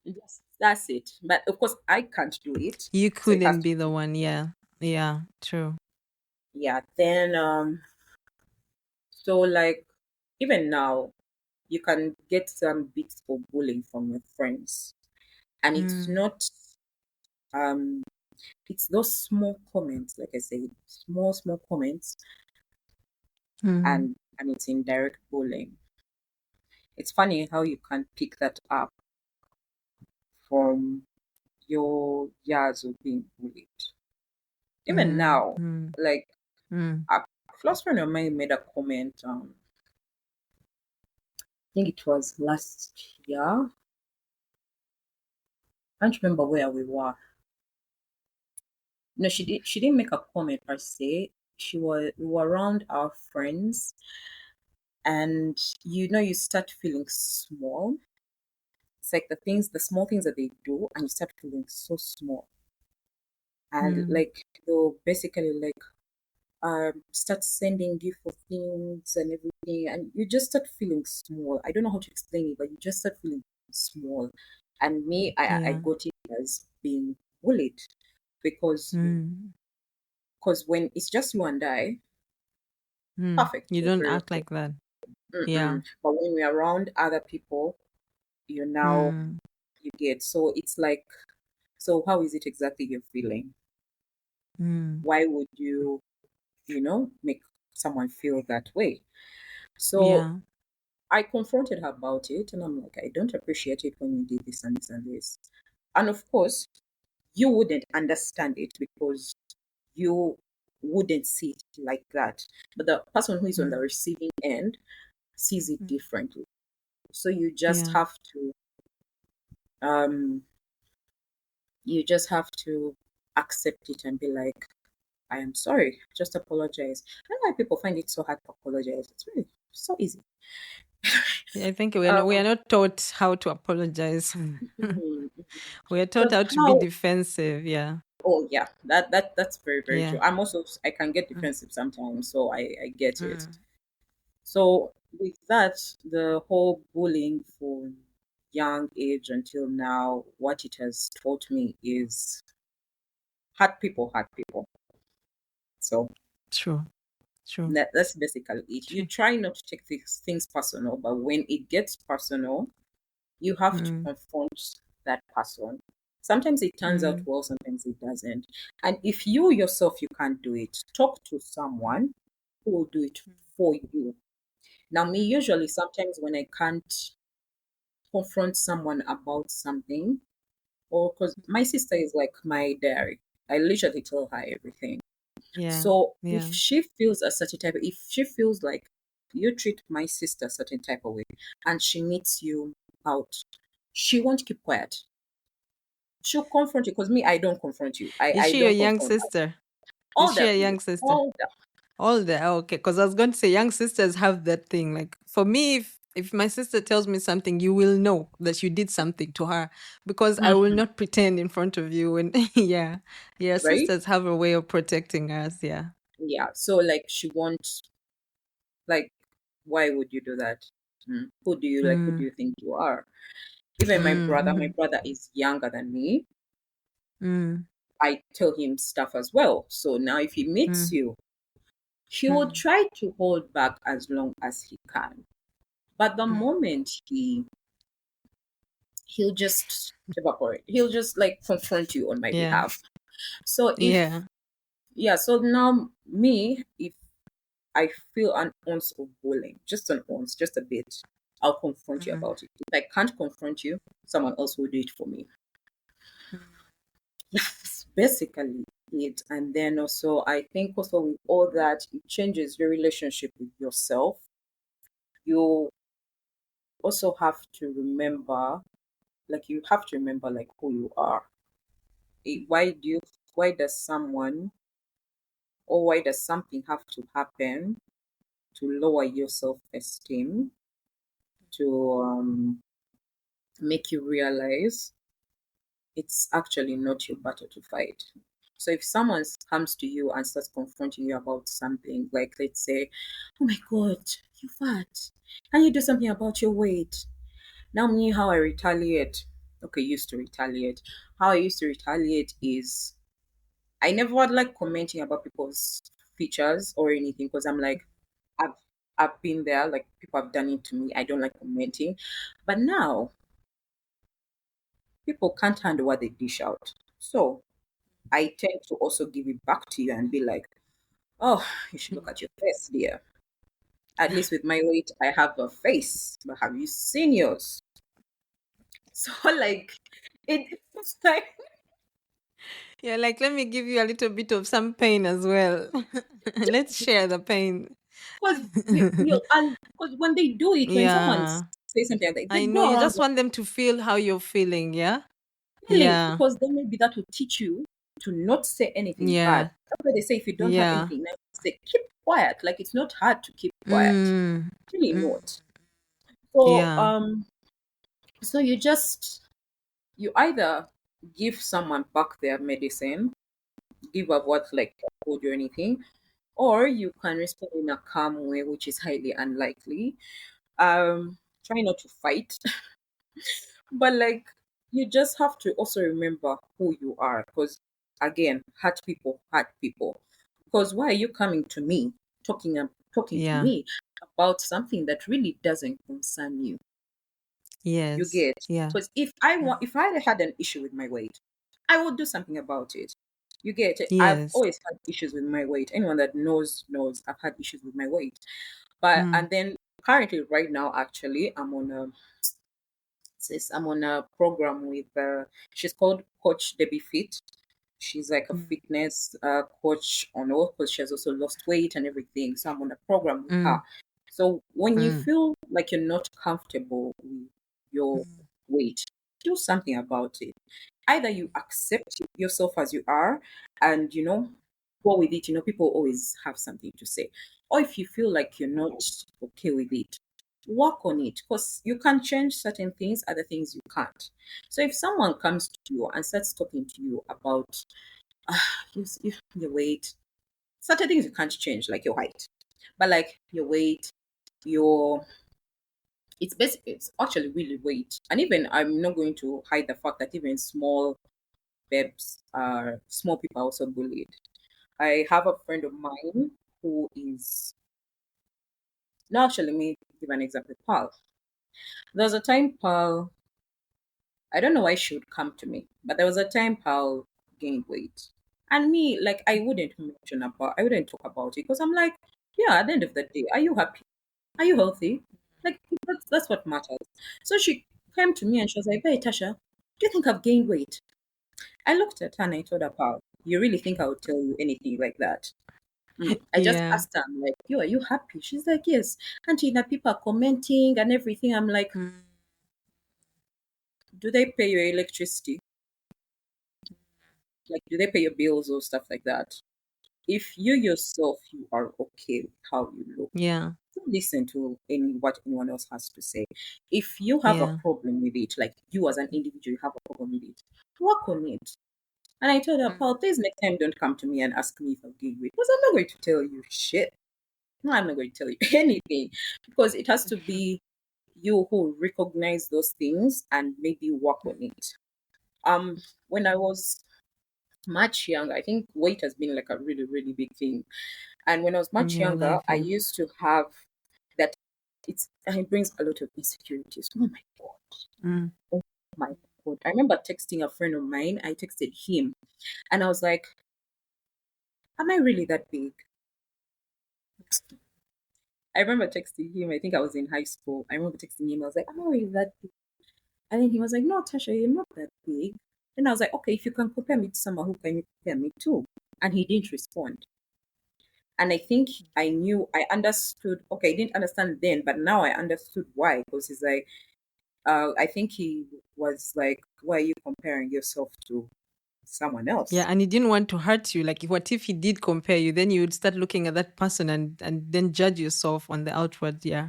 Yes, that's it. But of course, I can't do it, You so it has couldn't to be the be. one. Yeah. Yeah. True. Yeah. Then so like even now. you can get some bits of bullying from your friends, and it's Mm. not um it's those small comments, like I said, small comments, Mm. and it's indirect bullying. It's funny how you can pick that up from your years of being bullied. Even Mm. now, Mm. like Mm. a close friend of mine made a comment. I think it was last year. I can't remember where we were. No, she did. She didn't make a comment per se. We were around our friends, and you start feeling small. It's like the small things that they do, and you start feeling so small. And Mm. like they'll basically like start sending you for things and everything, and you just start feeling small. I don't know how to explain it, but you just start feeling small. And me, I Yeah. got it as being bullied because Mm. when it's just you and I, Mm. perfect, You we're don't very act okay. like that. Yeah. Mm-mm. But when we're around other people, you now Mm. you get, so it's like, so how is it exactly you're feeling? Mm. Why would you, make someone feel that way? So Yeah. I confronted her about it, and I'm like, I don't appreciate it when you did this and this and this. And of course, you wouldn't understand it because you wouldn't see it like that. But the person who is on the Mm. receiving end sees it Mm. differently. So Yeah. um you just have to accept it and be like, I am sorry, just apologize. I don't know why people find it so hard to apologize. It's really so easy. I think we are Um, not taught how to apologize. mhm. We are taught Because how to be how defensive. Yeah. Oh yeah, that's very very true. Yeah. I can get Mm. defensive sometimes, so I get it. Mm. So with that, the whole bullying from young age until now, what it has taught me is hurt people. So True. True. that's basically it. You True. try not to take these things personal, but when it gets personal, you have to Mm. confront that person. Sometimes it turns out Mm. well, sometimes it doesn't. And if you yourself you can't do it, talk to someone who will do it for you. Now, me Mm. usually sometimes when I can't confront someone about something, or because my sister is like my diary, I literally tell her everything. Yeah. So Yeah. if she feels like you treat my sister a certain type of way, and she meets you out, she won't keep quiet. She'll confront you because me, I don't confront you. I, Is I she your don't young confront her. sister? Is All she that, a please. young sister? All that. All the okay, because I was going to say young sisters have that thing. Like for me, if my sister tells me something, you will know that you did something to her because I will Mhm. not pretend in front of you. And yeah, yeah, Right? sisters have a way of protecting us. Yeah. Yeah. So like she won't like why would you do that? Who do Mm, you think you are? Even mm, my mm, brother is younger than me. mm, I tell him stuff as well. So now if he meets mm, you, he will mm. try to hold back as long as he can. But the Mm. moment he'll just evaporate. He'll just like confront you on my Yeah. behalf. So if Yeah. yeah, so now me, if I feel an ounce of bullying, just an ounce, just a bit, I'll confront you Mm, about it. If I can't confront you, someone else will do it for me. mm, That's basically it. And then also, I think also with all that, it changes your relationship with yourself. You also have to remember, you have to remember, like, who you are. Why does someone or why does something have to happen to lower your self-esteem, to make you realize it's actually not your battle to fight. So if someone comes to you and starts confronting you about something, like let's say, "Oh my God, you fat. Can you do something about your weight?" Now me, how I retaliate. Okay, used to retaliate. How I used to retaliate is I never would like commenting about people's features or anything because I'm like, I've I've been there, like people have done it to me. I don't like commenting. But now people can't handle what they dish out. So I tend to also give it back to you and be like, oh, you should look at your face, dear. At least with my weight, I have a face. But have you seen yours? So like it's like Yeah, like let me give you a little bit of some pain as well. Let's share the pain. because you and because when they do it, when someone Yeah. says something like that, I they know go you around just want them to feel how you're feeling, yeah? feeling Yeah. because then maybe that will teach you to not say anything bad. Yeah. That's why they say if you don't have Yeah. anything nice to say, keep quiet. Like it's not hard to keep quiet. Mm. Really Mm. not. So Yeah. so you either give someone back their medicine, give up what like food or anything, or you can respond in a calm way, which is highly unlikely. Try not to fight. But like you just have to also remember who you are because again, hurt people. Because why are you coming to me talking to Yeah. me about something that really doesn't concern you? You Yes. get Yeah. because if I had an issue with my weight, I would do something about it. You get it. I've Yes. always had issues with my weight. Anyone that knows I've had issues with my weight. But Mm. and then currently right now actually I'm on a program with she's called Coach Debbie Fit. She's like a Mm. fitness coach on all because she has also lost weight and everything. So I'm on a program with her. Mm. So when you Mm. feel like you're not comfortable with your Mm. weight, do something about it. Either you accept yourself as you are and go with it. People always have something to say. Or if you feel like you're not okay with it, work on it because you can change certain things, other things you can't. So if someone comes to you and starts talking to you about your weight, certain things you can't change, like your height, but like your weight, your it's actually really weight. And even I'm not going to hide the fact that even small people are also bullied. I have a friend of mine who is no, actually, let me give an example. Paul. There was a time Paul I don't know why she would come to me, but there was a time Paul gained weight. And me, like, I wouldn't talk about it because I'm like, yeah, at the end of the day, are you happy? Are you healthy? Like, that's what matters. So she came to me and she was like, hey, Tasha, do you think I've gained weight? I looked at her and I told her, Paul, you really think I would tell you anything like that? I just Yeah. asked her, I'm like, yo, are you happy? She's like, yes. Auntie, that people are commenting and everything. I'm like, Mm. do they pay your electricity? Like, do they pay your bills or stuff like that? If you yourself you are okay with how you look, Yeah. don't listen to any what anyone else has to say. If you have a Yeah. problem with it, like you as an individual, you have a problem with it, work on it. And I told her, Mm. Paul, please next time don't come to me and ask me if I've gained weight. Because I'm not going to tell you shit. No, I'm not going to tell you anything. Because it has to be you who recognize those things and maybe work on it. When I was much younger, I think weight has been like a really, really big thing. And when I was much Yeah, younger, I lively. used to have that it brings a lot of insecurities. Oh my god. Mm. Oh my god. I remember texting a friend of mine. I texted him and I was like, am I really that big? I remember texting him. I think I was in high school. I remember texting him. I was like, am I really that big? And then he was like, no, Tasha, you're not that big. And I was like, okay, if you can compare me to someone, who can you compare me to? And he didn't respond. And I think I understood. Okay, I didn't understand then, but now I understood why. Because he's like, I think he was like, why are you comparing yourself to someone Yeah, else? and he didn't want to hurt you. Like, what if he did compare you? Then you would start looking at that person and then judge yourself on the outward. Yeah,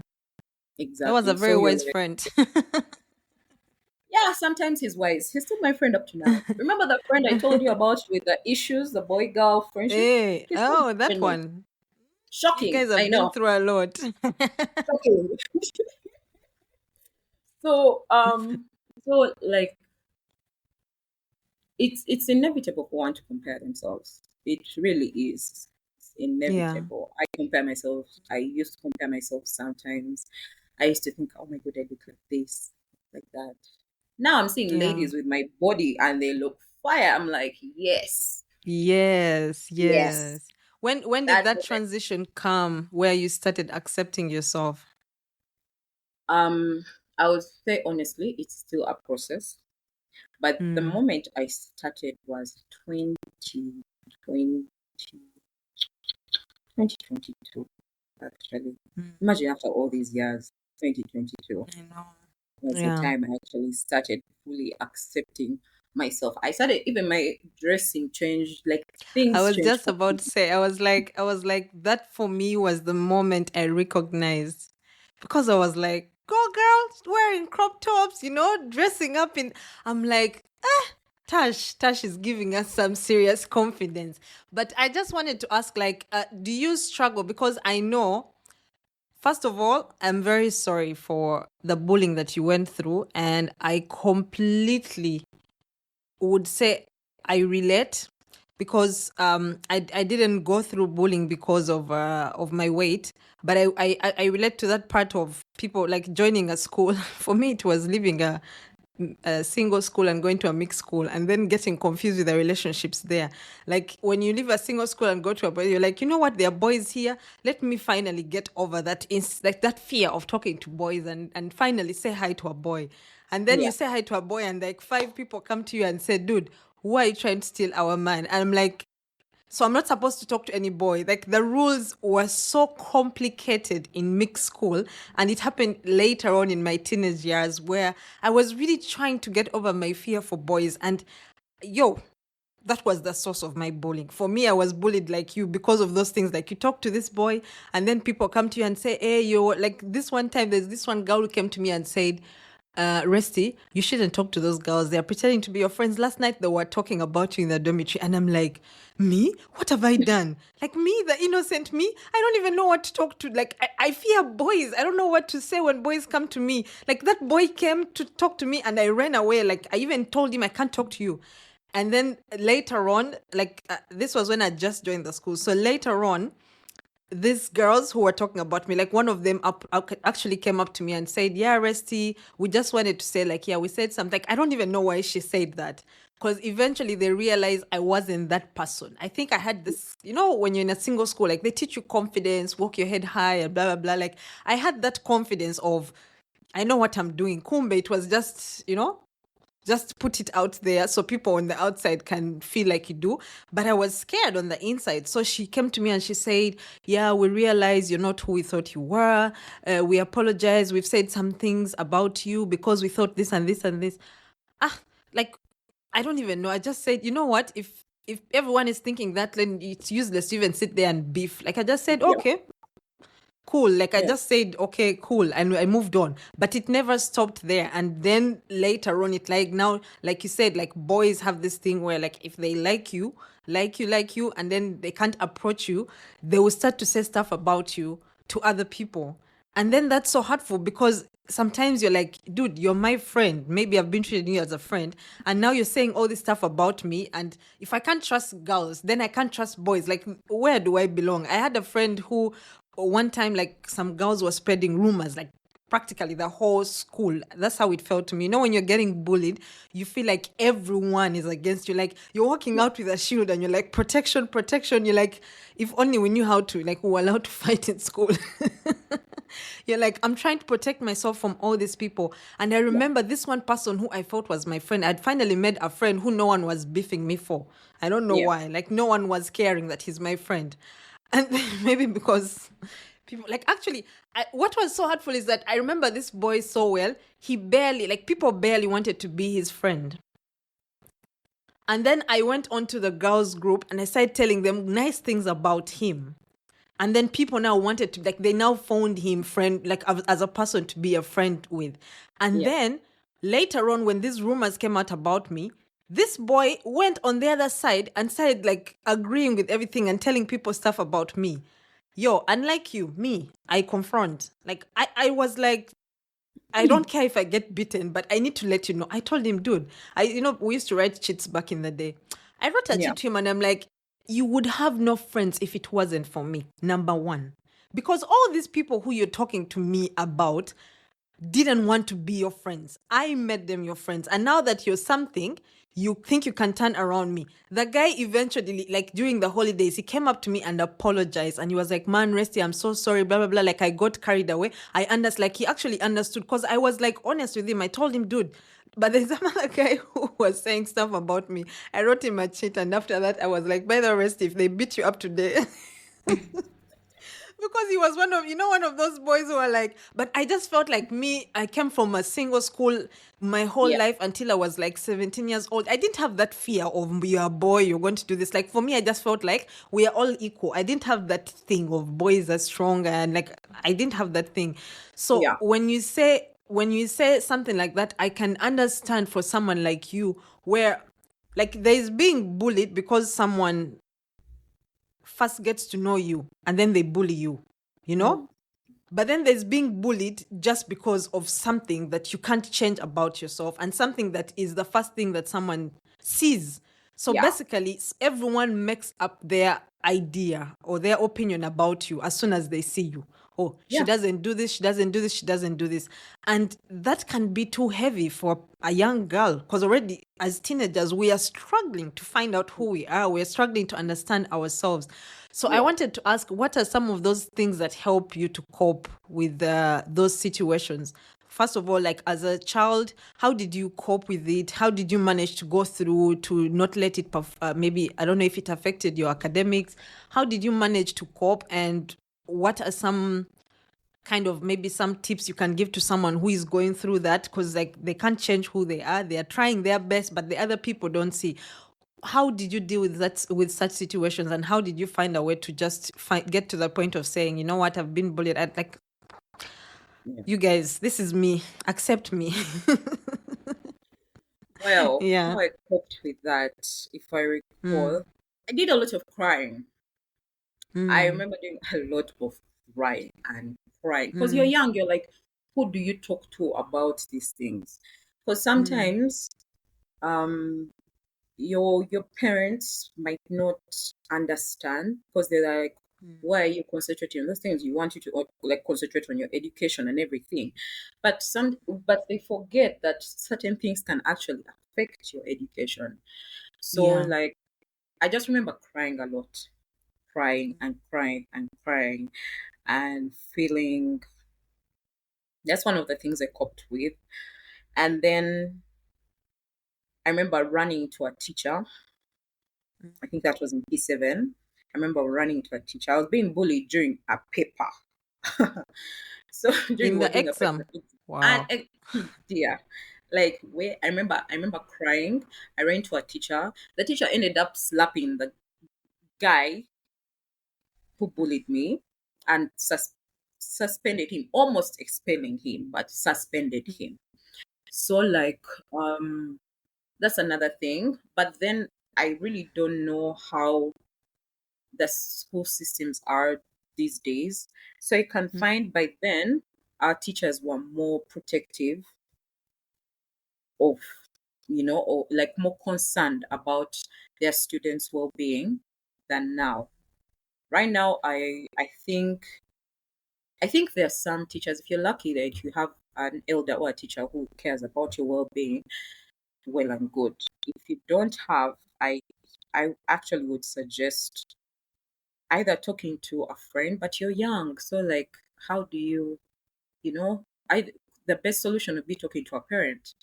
that was a Exactly. very So you're wise like, friend. yeah, sometimes he's wise. He's still my friend up to now. Remember that friend I told you about with the issues, the boy girl friendship? Hey, He's still oh, my that friend. one. You Shocking. guys I have been know. through a lot. Shocking. So like it's inevitable for one to compare themselves. It really is. It's Yeah. inevitable. I compare myself. I used to compare myself sometimes. I used to think, oh my God, I look like this, like that. Now I'm seeing Yeah. ladies with my body and they look fire. I'm like, yes, Yes, yes. yes. When did That that moment. transition come where you started accepting yourself? Um, I would say honestly, it's still a process. But the Mm. moment I started was 2020, 2022, actually. Mm. Imagine after all these years, 2022 I know. was the Yeah. time I actually started fully accepting myself. I started, even my dressing changed, like I things was changed just about to completely. say, I was like, that for me was the moment I recognized because I was like, go girls wearing crop tops, dressing up in. I'm like, Tash is giving us some serious confidence. But I just wanted to ask, like, do you struggle? Because I know, first of all, I'm very sorry for the bullying that you went through, and I completely would say I relate because I didn't go through bullying because of my weight, but I relate to that part of people like joining a school. For me, it was leaving a single school and going to a mixed school and then getting confused with the relationships there. Like when you leave a single school and go to a boy, you're like, you know what, there are boys here. Let me finally get over that like that fear of talking to boys and finally say hi to a boy. And then you Yeah, say hi to a boy and like five people come to you and say, dude, why are you trying to steal our man? And I'm like, so I'm not supposed to talk to any boy. Like the rules were so complicated in mixed school. And it happened later on in my teenage years where I was really trying to get over my fear for boys. And yo, that was the source of my bullying. For me, I was bullied like you because of those things. Like you talk to this boy, and then people come to you and say, "Hey, yo!" Like this one time, there's this one girl who came to me and said, Resty, you shouldn't talk to those girls. They're pretending to be your friends. Last night they were talking about you in the dormitory." And I'm like, me? What have I done? Like me, the innocent me? I don't even know what to talk to. Like, I fear boys. I don't know what to say when boys come to me. Like that boy came to talk to me and I ran away. Like I even told him I can't talk to you. And then later on, like this was when I just joined the school. So later on, these girls who were talking about me, like one of them actually came up to me and said, "Yeah, Resty, we just wanted to say, like, yeah, we said something." Like, I don't even know why she said that. Because eventually they realized I wasn't that person. I think I had this, when you're in a single school, like they teach you confidence, walk your head high, and blah, blah, blah. Like, I had that confidence of, I know what I'm doing. Kumbe, it was just put it out there so people on the outside can feel like you do. But I was scared on the inside. So she came to me and she said, "Yeah, we realize you're not who we thought you were. We apologize. We've said some things about you because we thought this and this and this." Ah, like, I don't even know. I just said, you know what? If everyone is thinking that, then it's useless to even sit there and beef. Like, I just said, yeah, okay, cool. Like I yeah, just said, okay, cool, and I moved on. But it never stopped there. And then later on, it like now, like you said, like boys have this thing where like if they like you, and then they can't approach you, they will start to say stuff about you to other people. And then that's so hurtful because sometimes you're like, dude, you're my friend. Maybe I've been treating you as a friend. And now you're saying all this stuff about me. And if I can't trust girls, then I can't trust boys. Like, where do I belong? I had a friend who one time, like, some girls were spreading rumors, like, practically the whole school. That's how it felt to me. When you're getting bullied, you feel like everyone is against you. Like you're walking yeah, out with a shield and you're like, protection, protection. You're like, if only we knew how to, like, we were allowed to fight in school. You're like, I'm trying to protect myself from all these people. And I yeah, remember this one person who I thought was my friend. I'd finally made a friend who no one was beefing me for. I don't know yeah. why. Like, no one was caring that he's my friend. And maybe because people, like, actually, what was so hurtful is that I remember this boy so well. He barely, like, people barely wanted to be his friend. And then I went onto the girls' group and I started telling them nice things about him. And then people now wanted to, like, they now found him friend, like, as a person to be a friend with. And Yeah. then later on, when these rumors came out about me, this boy went on the other side and started, like, agreeing with everything and telling people stuff about me. Yo, unlike you, me, I confront. Like, I was like, I don't care if I get beaten, but I need to let you know. I told him, dude, we used to write cheats back in the day. I wrote a Yeah. cheat to him and I'm like, you would have no friends if it wasn't for me, number one. Because all these people who you're talking to me about didn't want to be your friends. I made them your friends. And now that you're something, you think you can turn around me. The guy eventually, like during the holidays, he came up to me and apologized. And he was like, man, Resty, I'm so sorry, blah, blah, blah. Like I got carried away. I understand. Like he actually understood because I was like honest with him. I told him, dude, but there's another guy who was saying stuff about me. I wrote him a cheat. And after that, I was like, by the way, Resty, if they beat you up today, because he was one of those boys who are like, but I just felt like me, I came from a single school my whole Yeah. life until I was like 17 years old. I didn't have that fear of you're a boy, you're going to do this. Like for me, I just felt like we are all equal. I didn't have that thing of boys are stronger and like I didn't have that thing. So Yeah. when you say something like that, I can understand for someone like you where like there is being bullied because someone first gets to know you and then they bully you, you know? Mm. But then there's being bullied just because of something that you can't change about yourself and something that is the first thing that someone sees. So Yeah. basically, everyone makes up their idea or their opinion about you as soon as they see you. Oh, she Yeah. doesn't do this, she doesn't do this, she doesn't do this. And that can be too heavy for a young girl because already as teenagers, we are struggling to find out who we are. We are struggling to understand ourselves. So I Yeah. wanted to ask, what are some of those things that help you to cope with those situations? First of all, like as a child, how did you cope with it? How did you manage to go through to not let it, maybe, I don't know if it affected your academics. How did you manage to cope? And what are some kind of maybe some tips you can give to someone who is going through that? Because like they can't change who they are. They are trying their best, but the other people don't see. How did you deal with that, with such situations, and how did you find a way to just get to the point of saying, you know what, I've been bullied, like, Yeah. you guys, this is me, accept me. Well, Yeah. how I coped with that, if I Mm, recall, I did a lot of crying. I mm, remember doing a lot of crying and crying because you're mm, young. You're like, who do you talk to about these things? Because mm, sometimes, um, your parents might not understand because they're like, why are you concentrating on those things? You want you to like concentrate on your education and everything, but they forget that certain things can actually affect your education. So yeah. like, I just remember crying a lot, crying and crying and crying and feeling. That's one of the things I coped with. And then I remember running to a teacher. I think that was in P7. I remember running to a teacher. I was being bullied during a paper. So during In we're the doing a paper, exam. and Wow. dear, like where I remember crying. I ran to a teacher. The teacher ended up slapping the guy who bullied me and suspended him, almost expelling him, but suspended him. So like that's another thing. But then I really don't know how the school systems are these days. So you can find by then our teachers were more protective of, or like more concerned about their students' well-being than now. Right now, I think there are some teachers. If you're lucky that you have an elder or a teacher who cares about your well-being, well and good. If you don't have, I actually would suggest either talking to a friend, but you're young, so like, how do you, you know, I the best solution would be talking to a parent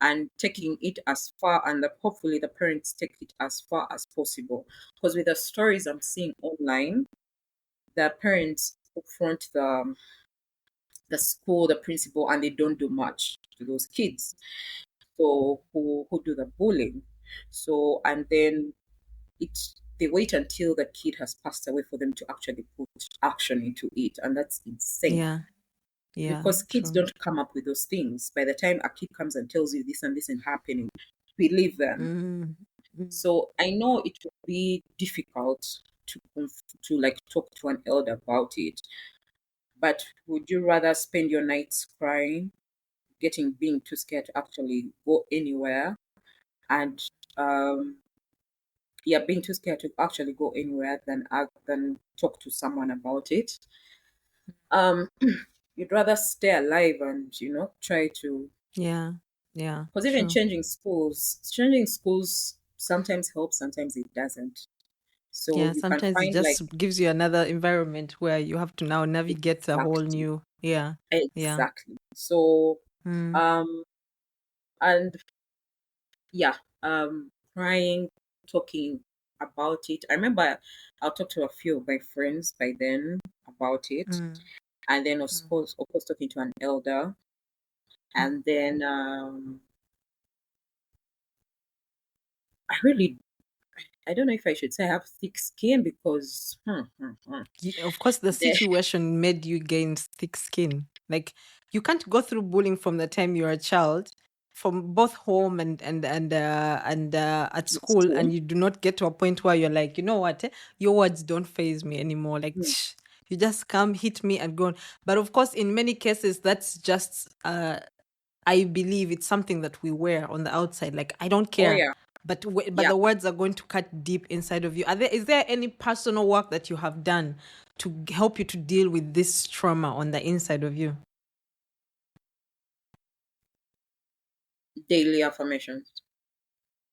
and taking it as far, and hopefully the parents take it as far as possible. Because with the stories I'm seeing online, the parents confront the school, the principal, and they don't do much to those kids. So who do the bullying? So and then they wait until the kid has passed away for them to actually put action into it, and that's insane Yeah. Yeah. because kids True. don't come up with those things. By the time a kid comes and tells you this and this is happening, believe them. Mm, mm, So I know it will be difficult to like talk to an elder about it, but would you rather spend your nights crying, being too scared to actually go anywhere, and um yeah, being too scared to actually go anywhere than talk to someone about it. Um, you'd rather stay alive and try to, Yeah. Yeah. because even True. changing schools sometimes helps, sometimes it doesn't. So Yeah. you can Sometimes it find like just gives you another environment where you have to now navigate a whole exactly, new. Yeah. Yeah. exactly. So Mm. um, and yeah, crying, talking about it. I remember I'll talk to a few of my friends by then about it, Mm. and then Mm. of course talking to an elder, Mm. and then I really, I don't know if I should say I have thick skin because Of course, the the, situation made you gain thick skin. Like you can't go through bullying from the time you're a child, from both home and at school, school. and you do not get to a point where you're like, you know what, your words don't phase me anymore. Like Hmm. you just come, hit me, and go on. But of course, in many cases, that's just I believe it's something that we wear on the outside. Like I don't Oh care, yeah, but yeah. the words are going to cut deep inside of you. Is there any personal work that you have done to help you to deal with this trauma on the inside of you? Daily affirmations,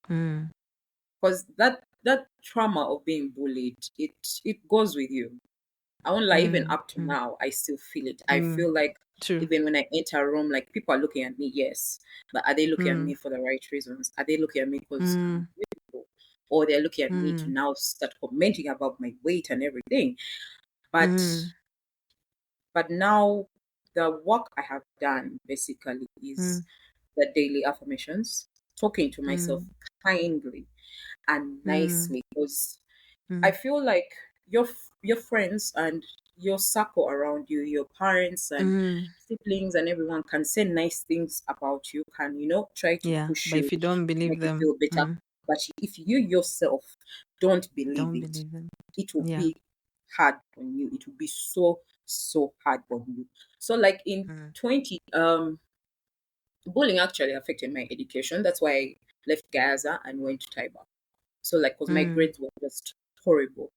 Mm, because that trauma of being bullied, it goes with you. I won't lie, even mm, up to mm, now, I still feel it. I mm. feel like True. even when I enter a room, like people are looking at me, yes, but are they looking at me Mm, for the right reasons? Are they looking at me because I'm mm, beautiful? Or they're looking at me to mm, now start commenting about my weight and everything. But mm, now the work I have done basically is mm, the daily affirmations, talking to myself mm, kindly and mm, nicely, because I mm, feel like your friends and your circle around you, your parents and mm. siblings and everyone can say nice things about you, can try to Yeah, push but you if you don't to believe make you them, feel better. But if you yourself don't believe don't it, believe them. it will Yeah. be hard on you. It will be so hard on you. So like in Mm, 20 bullying actually affected my education. That's why I left Gaza and went to Taiba. So like because my mm, grades were just horrible.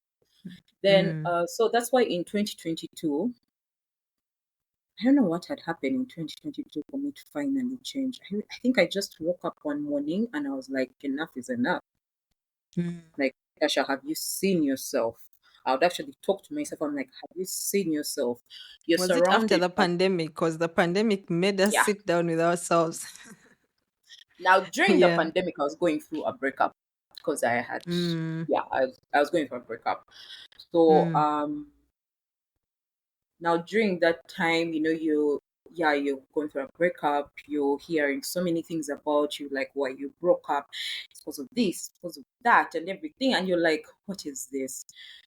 Then, mm, so that's why in 2022, I don't know what had happened in 2022 for me to finally change. I think I just woke up one morning and I was like, enough is enough. mm. Like, Tasha, have you seen yourself? I would actually talk to myself. I'm like, have you seen yourself? You're Was it after surrounded the by, pandemic? Because the pandemic made us yeah. sit down with ourselves. Now, during the Yeah. pandemic, I was going through a breakup because I had, Mm, yeah, I was going through a breakup. So, mm, now during that time, you're going through a breakup, you're hearing so many things about you, like why you broke up, it's because of this, because of that, and everything, and you're like, what is this?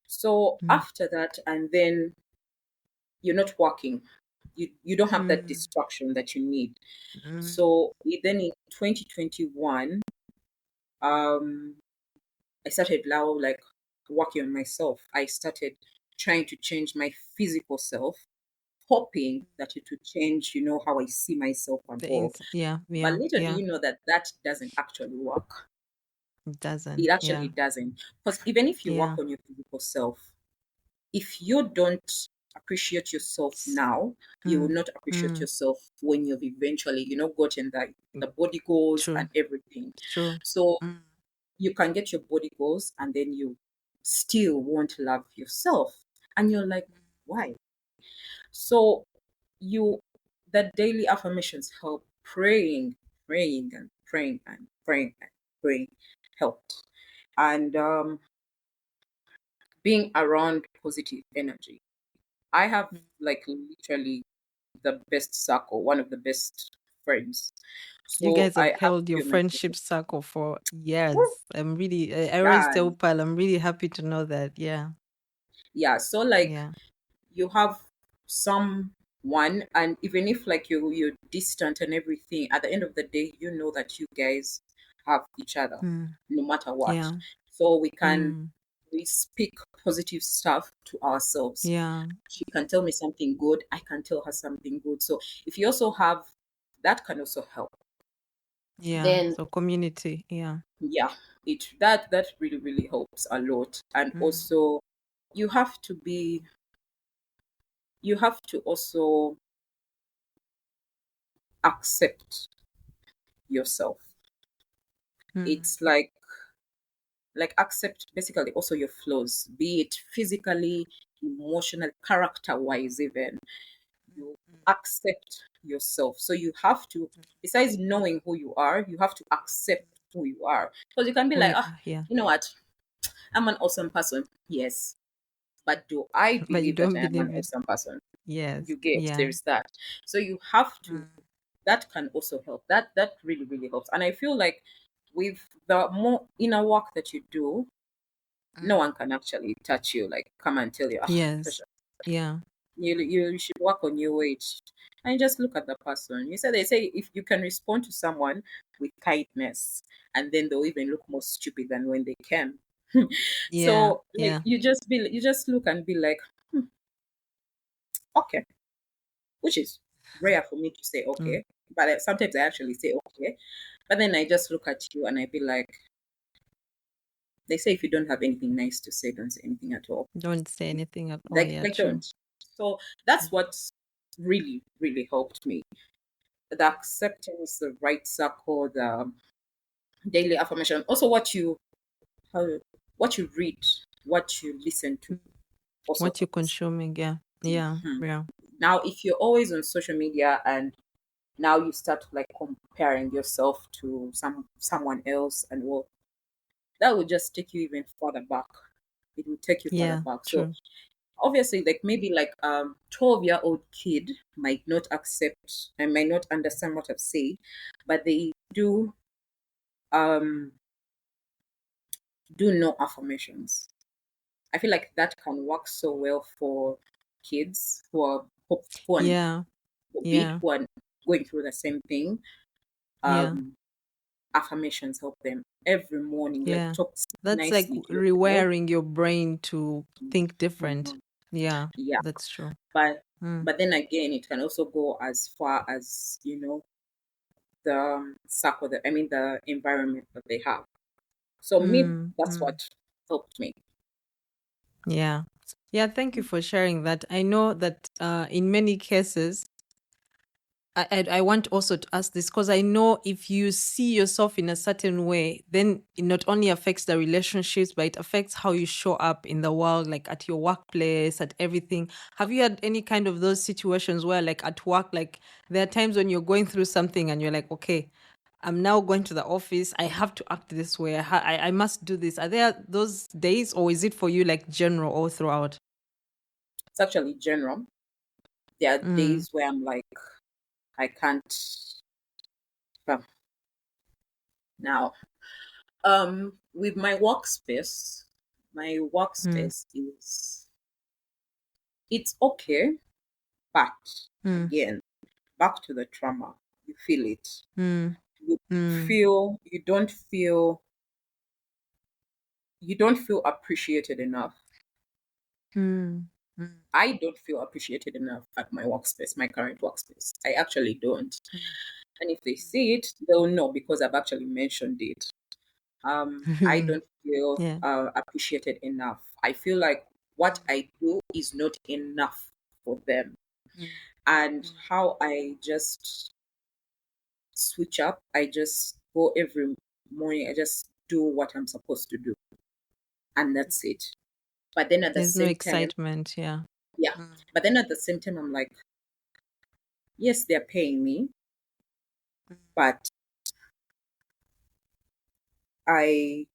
So mm, after that, and then you're not working, you don't have that mm, distraction that you need. mm. So then in 2021, um, I started now like working on myself. I started trying to change my physical self, hoping that it would change, how I see myself and all. Yeah, But yeah, little do yeah. you know that that doesn't actually work. It It doesn't. actually Yeah, doesn't. Because even if you yeah. work on your physical self, if you don't appreciate yourself S- now, you will Mm, not appreciate mm. yourself when you've eventually, gotten the body goals True, and everything. true. So Mm, you can get your body goals and then you still won't love yourself. And you're like, why? So you the daily affirmations help, praying and praying and praying and praying helped. And being around positive energy. I have mm. like literally the best circle, one of the best friends. You So guys I have have held your few myself. friendship circle for years. I always Yeah, tell Pal, I'm really happy to know that. Yeah, yeah. So like yeah. you have someone, and even if like you're distant and everything, at the end of the day you know that you guys have each other Mm, no matter what. yeah. So Mm, we speak positive stuff to ourselves. yeah, She can tell me something good, I can tell her something good. So if you also have that, can also help. yeah. Then So community. Yeah. yeah, That really really helps a lot. And Mm. also you have to be you have to also accept yourself. Mm. It's like accept basically also your flaws, be it physically, emotional, character wise even. You accept yourself. So you have to, besides knowing who you are, you have to accept who you are. Because you can be Who like, you ah, are, yeah. you know what, I'm an awesome person. Yes. But do I But you believe that don't I am an believe it. awesome person? Yes. You get, Yeah. there's that. So you have to, Mm. that can also help. That really, really helps. And I feel like with the more inner work that you do, no Mm. one can actually touch you, like come and tell you, ah, Yes. Tasha, Yeah. you should work on your age. And just look at the person. You said they say if you can respond to someone with kindness, and then they'll even look more stupid than when they came. Yeah. So like Yeah. you just look and be like, okay, which is rare for me to say Mm. okay, but sometimes I actually say okay. But then I just look at you and I be like, they say if you don't have anything nice to say, don't say anything at all. Don't say anything at all. Like Yeah. like True. don't. So that's what really really helped me. The acceptance, the right circle, the daily affirmation. Also, how, what you read, what you listen to, Mm. also What you're helps. consuming. Yeah. Yeah. Mhm. Yeah. Now, if you're always on social media and now you start like comparing yourself to someone else, and well, that will just take you even further back. It will take you further Yeah. back. So True. obviously, like maybe like 12-year-old kid might not accept and might not understand what I've said, but they um do know affirmations. I feel like that can work so well for kids who are Yeah. be it Yeah. who are going through the same thing. Yeah. Um, affirmations help them every morning. Like Yeah. talk That's like nicely to yourself. rewiring your brain to think different. Mhm. Yeah. Yeah, That's true. but Mm. then again, it can also go as far as the circle that I mean the environment that they have. So me, Mm. that's Mm. what helped me. Yeah. Yeah. Thank you for sharing that. I know that in many cases, I want also to ask this because I know if you see yourself in a certain way, then it not only affects the relationships, but it affects how you show up in the world, like at your workplace, at everything. Have you had any kind of those situations where, like at work, like there are times when you're going through something and you're like, okay, I'm now going to the office. I have to act this way. I must do this. Are there those days, or is it for you like general all throughout? It's actually general. There are Mm, days where I'm like, I can't. um, Now, with my mm, workspace is it's okay, but mm, again, back to the trauma. You feel it. mm, You mm, feel you don't feel appreciated enough. mm, mm, I don't feel appreciated enough at my workspace, my current workspace. I actually don't. And if they see it, they'll know because I've actually mentioned it. I mm. don't feel Yeah. appreciated enough. I feel like what I do is not enough for them. Mm, And mm, how I just switch up, I just go every morning, I just do what I'm supposed to do, and that's it. But then at the There's no same time, excitement. Yeah. yeah, Mm, but then at the same time, I'm like, yes, they're paying me, but I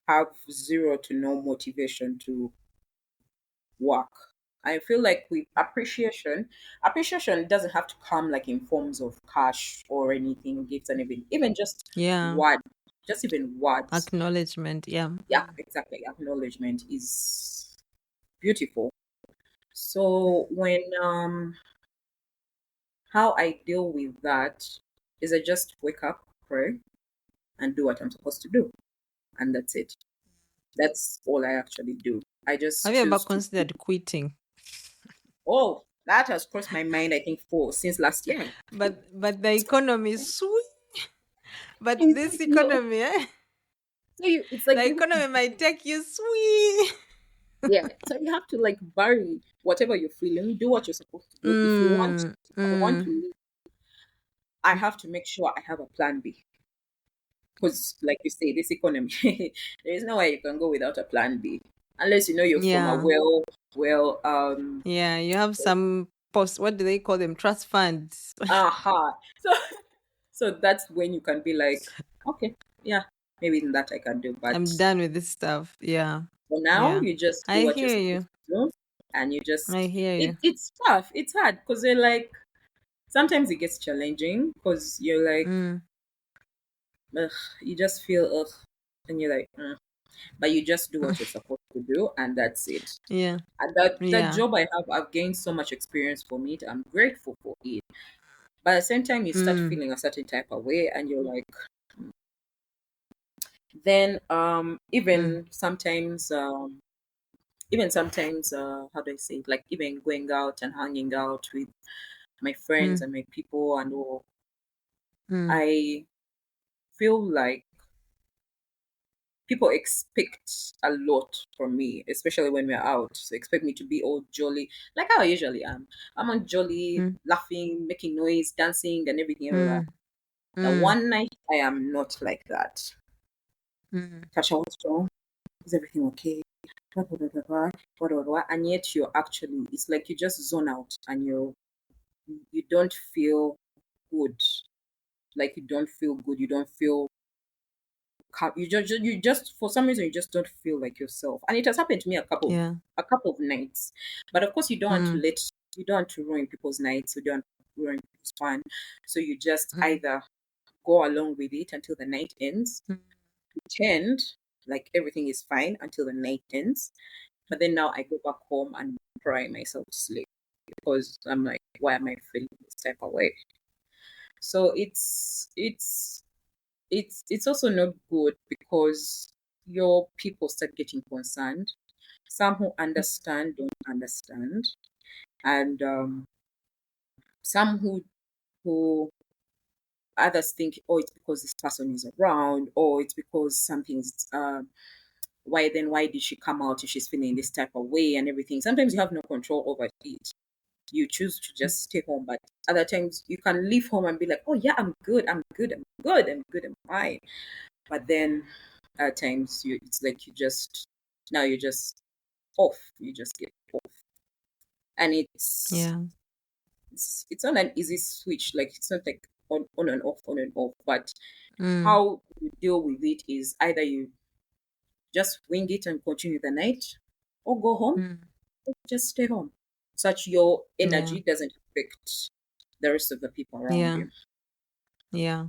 have zero to no motivation to work. I feel like with appreciation doesn't have to come like in forms of cash or anything, gifts and even just yeah. word, just even words. Acknowledgement. Yeah. Yeah, exactly. Acknowledgement is beautiful. Mm, So when how I deal with that is I just wake up, pray, and do what I'm supposed to do, and that's it. That's all I actually do. I just have you ever choose to. considered quitting? Oh, that has crossed my mind. I think for since last year. But the economy is sweet. But this No, economy, eh? So it's like The you, economy might take you sweet. yeah. So you have to like bury whatever you're feeling, do what you're supposed to do. Mm, If I want to mm, leave, I have to make sure I have a plan B. Because, like you say, this economy, there is no way you can go without a plan B, unless you know you're from a yeah. well, Yeah, you have some post, what do they call them? Trust funds. aha. So, so that's when you can be like, okay, yeah, maybe in that I can do. I'm But done with this stuff. Yeah. for now, Yeah. you just do I what you're hear supposed you. to do, and you I just hear you. it's tough, it's hard because they're like sometimes it gets challenging because you're like, Mm, ugh, you just feel ugh, and you're like, but you just do what you're supposed to do, and that's it. yeah. And that Yeah. job I have, I've gained so much experience from it. I'm grateful for it. But at the same time, you start Mm, feeling a certain type of way, and you're like, then mm, even sometimes how do I say it? Like even going out and hanging out with my friends mm, and my people and all, mm. I feel like people expect a lot from me, especially when we're out. So expect me to be all jolly, like how I usually am. I'm on jolly, Mm, laughing, making noise, dancing, and everything. Everywhere. mm, Now, mm, one night I am not like that. mm. Tasha, what's wrong? Is everything okay? Blah, blah, blah, blah, blah, blah, blah, blah. And yet you're actually, it's like you just zone out and you don't feel good. Like you don't feel good. You don't feel you just for some reason you just don't feel like yourself, and it has happened to me Yeah. a couple of nights. But of course Mm, you don't want to ruin people's nights, you don't want to ruin people's fun, so you just mm, either go along with it until the night ends, mm. pretend like everything is fine until the night ends, but then now I go back home and cry myself to sleep because I'm like, why am I feeling this type of way? So it's also not good because your people start getting concerned. Some who understand don't understand, and some who others think, oh, it's because this person is around, or it's because something's. Why did she come out if she's feeling this type of way and everything? Sometimes you have no control over it. You choose to just stay home, but other times you can leave home and be like, oh yeah, I'm good, I'm good, I'm good, I'm good, I'm fine. But then at times it's like you just now you're just off. You just get off, and Yeah. it's not an easy switch. Like it's not like on and off, on and off. But Mm, how you deal with it is either you just wing it and continue the night, or go home, mm. or just stay home, such your Yeah. energy doesn't affect the rest of the people around Yeah. you. Yeah.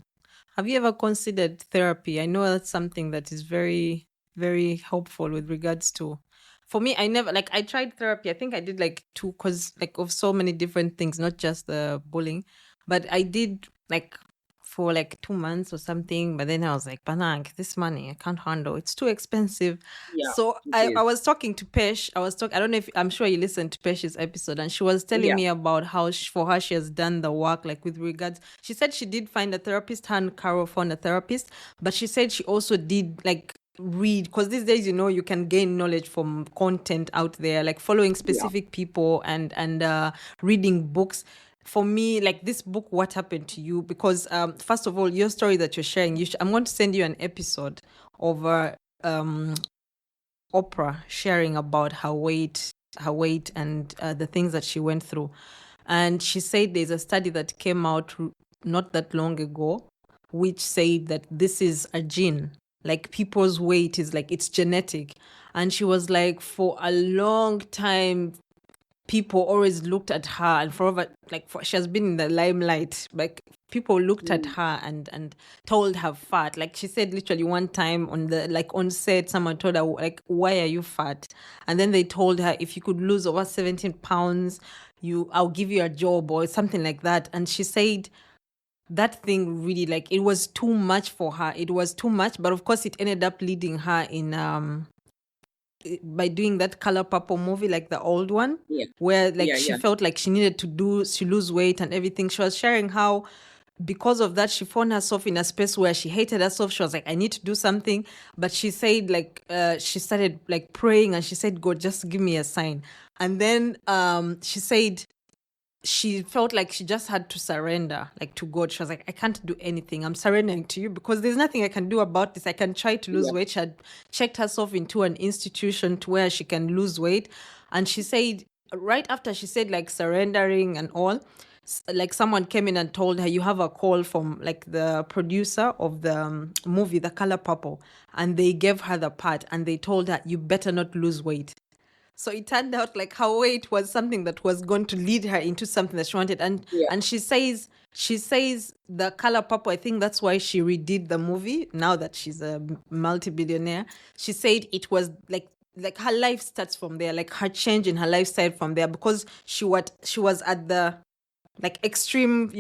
Have you ever considered therapy? I know that's something that is very, very helpful with regards to. For me, I never like I tried therapy. I think I did like two because like of so many different things, not just the bullying, but I did like for like 2 months or something. But then I was like, Banang, this money I can't handle. It's too expensive. Yeah, So it I is. was talking to Pesh. I was talking. I don't know if I'm sure you listened to Pesh's episode, and she was telling Yeah, me about how for her she has done the work like with regards. She said she did find a therapist. Her and Carol found a therapist, but she said she also did like read because these days you can gain knowledge from content out there like following yeah, specific people and reading books. For me, like this book, What Happened to You, because first of all, your story that you're sharing, I'm going to send you an episode of um Oprah sharing about her weight and the things that she went through. And she said there's a study that came out not that long ago, which said that this is a gene. Like people's weight is like it's genetic. And she was like, for a long time, people always looked at her and forever she has been in the limelight, like people looked at mm, her and told her fat. Like she said literally one time on the like on set, someone told her like, why are you fat? And then they told her, if you could lose over 17 pounds, I'll give you a job or something like that. And she said that thing really, like, it was too much for her. It was too much, but of course it ended up leading her in by doing that Color Purple movie, like the old one, yeah, where like yeah, she yeah, felt like she needed to lose weight and everything. She was sharing how because of that, she found herself in a space where she hated herself. She was like, I need to do something. But she said, like, she started like praying, and she said, God, just give me a sign. And then she said she felt like she just had to surrender, like, to God. She was like, I can't do anything. I'm surrendering to you because there's nothing I can do about this. I can try to lose Yeah. weight. She had checked herself into an institution to where she can lose weight. And she said, right after she said, like, surrendering and all, like, someone came in and told her, you have a call from, like, the producer of the movie The Color Purple, and they gave her the part, and they told her, you better not lose weight. So it turned out like her weight was something that was going to lead her into something that she wanted. Yeah. And she says The Color Purple, I think that's why she redid the movie now that she's a multi-billionaire. She said it was like her life starts from there, like her change in her lifestyle from there, because she was at the, like, extreme,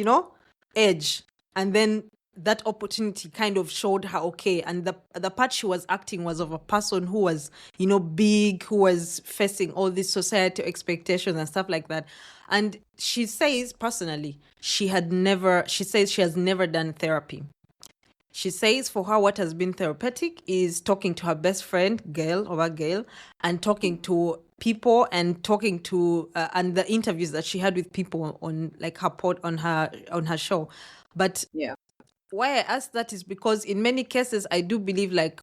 edge. And then that opportunity kind of showed her, okay. And the part she was acting was of a person who was, big, who was facing all these societal expectations and stuff like that. And she says personally, she says she has never done therapy. She says for her, what has been therapeutic is talking to her best friend, Gail, and talking to people, and talking to and the interviews that she had with people on, like, her on her show. But Yeah. why I ask that is because in many cases, I do believe, like,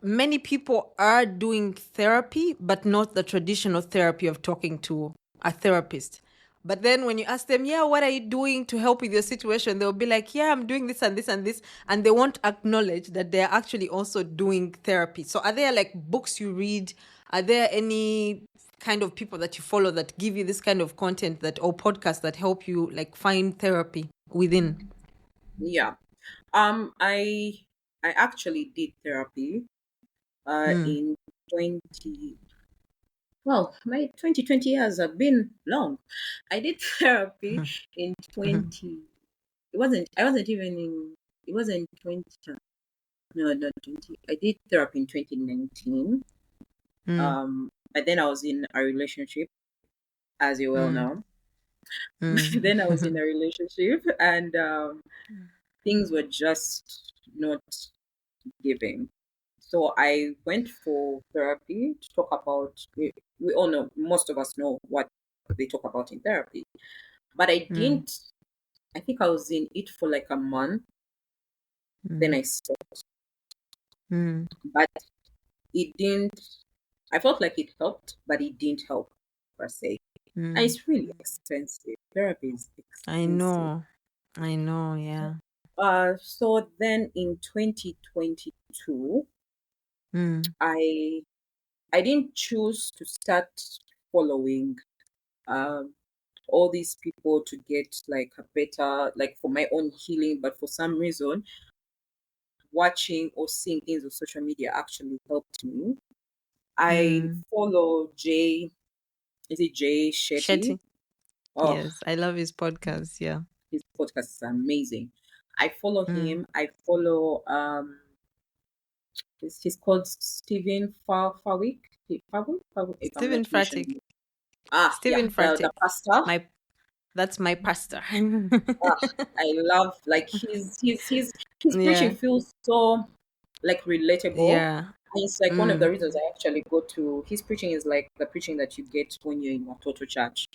many people are doing therapy, but not the traditional therapy of talking to a therapist. But then when you ask them, yeah, what are you doing to help with your situation? They'll be like, yeah, I'm doing this and this and this. And they won't acknowledge that they're actually also doing therapy. So are there, like, books you read? Are there any kind of people that you follow that give you this kind of content, that, or podcasts that help you, like, find therapy within? Yeah. I actually did therapy Mm, in 20 well, my 2020 years have been long. I did therapy in mhm, 20 I wasn't even in it wasn't 20 no, not 20. I did therapy in 2019. mm, But then I was in a relationship, as you well mm, know. mm, Then I was in a relationship, and things were just not giving. So I went for therapy to talk about. We all know, most of us know what they talk about in therapy. But I mm, didn't. I think I was in it for like a month. Then mm, I stopped. mm, But it didn't. I felt like it helped, but it didn't help per se. And mm. it's really expensive. Therapy is I expensive. know. I know, yeah. So then in 2022, Mm, I I didn't choose to start following um all these people to get like a better, like, for my own healing, but for some reason watching or seeing things on social media actually helped me. I mm. follow Jay, is it Jay Shetty? Shetty. Oh, Yes, I love his podcast. Yeah. his podcast is amazing. I follow Mm. him. I follow he's called Stephen Farwick. Farwick, if I'm Stephen not Fratik. mentioning. Ah, yeah, Stephen the Fratik. pastor. My That's my pastor. Ah, I love, like, his preaching Yeah. feels so, like, relatable. Yeah. And it's like one of the Mm. reasons I actually go to his preaching is like the preaching that you get when you're in a total church.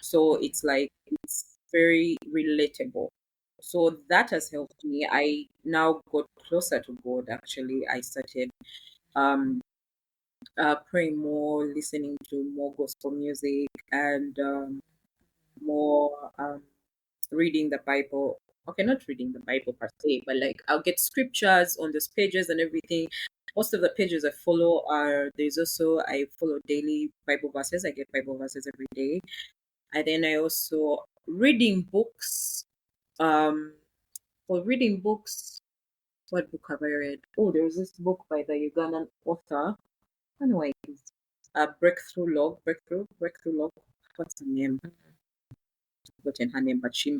So it's like it's very relatable. So that has helped me. I now got closer to God actually. I started um praying more, listening to more gospel music, and more reading the Bible. Okay, not reading the Bible per se, but like I'll get scriptures on those pages and everything. Most of the pages I follow are there's also I follow daily Bible verses. I get Bible verses every day. And then I also reading books. Um for reading books, what book have I read? Oh, there's this book by the Ugandan author. Anyway, Breakthrough Log, Breakthrough Log. What's her name? Forgotten her name, but she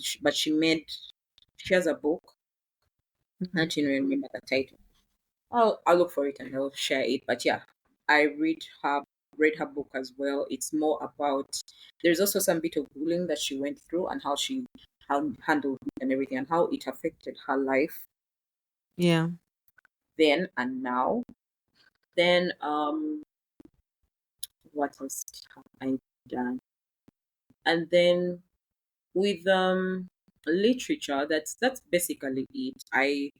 has a book. I Mhm. don't even remember the title. I'll look for it and I'll share it. But yeah, I read her book as well. It's more about there's also some bit of bullying that she went through and how she handled it and everything, and how it affected her life Yeah. then and now. Then what else have I done? And then with literature, that's basically it. I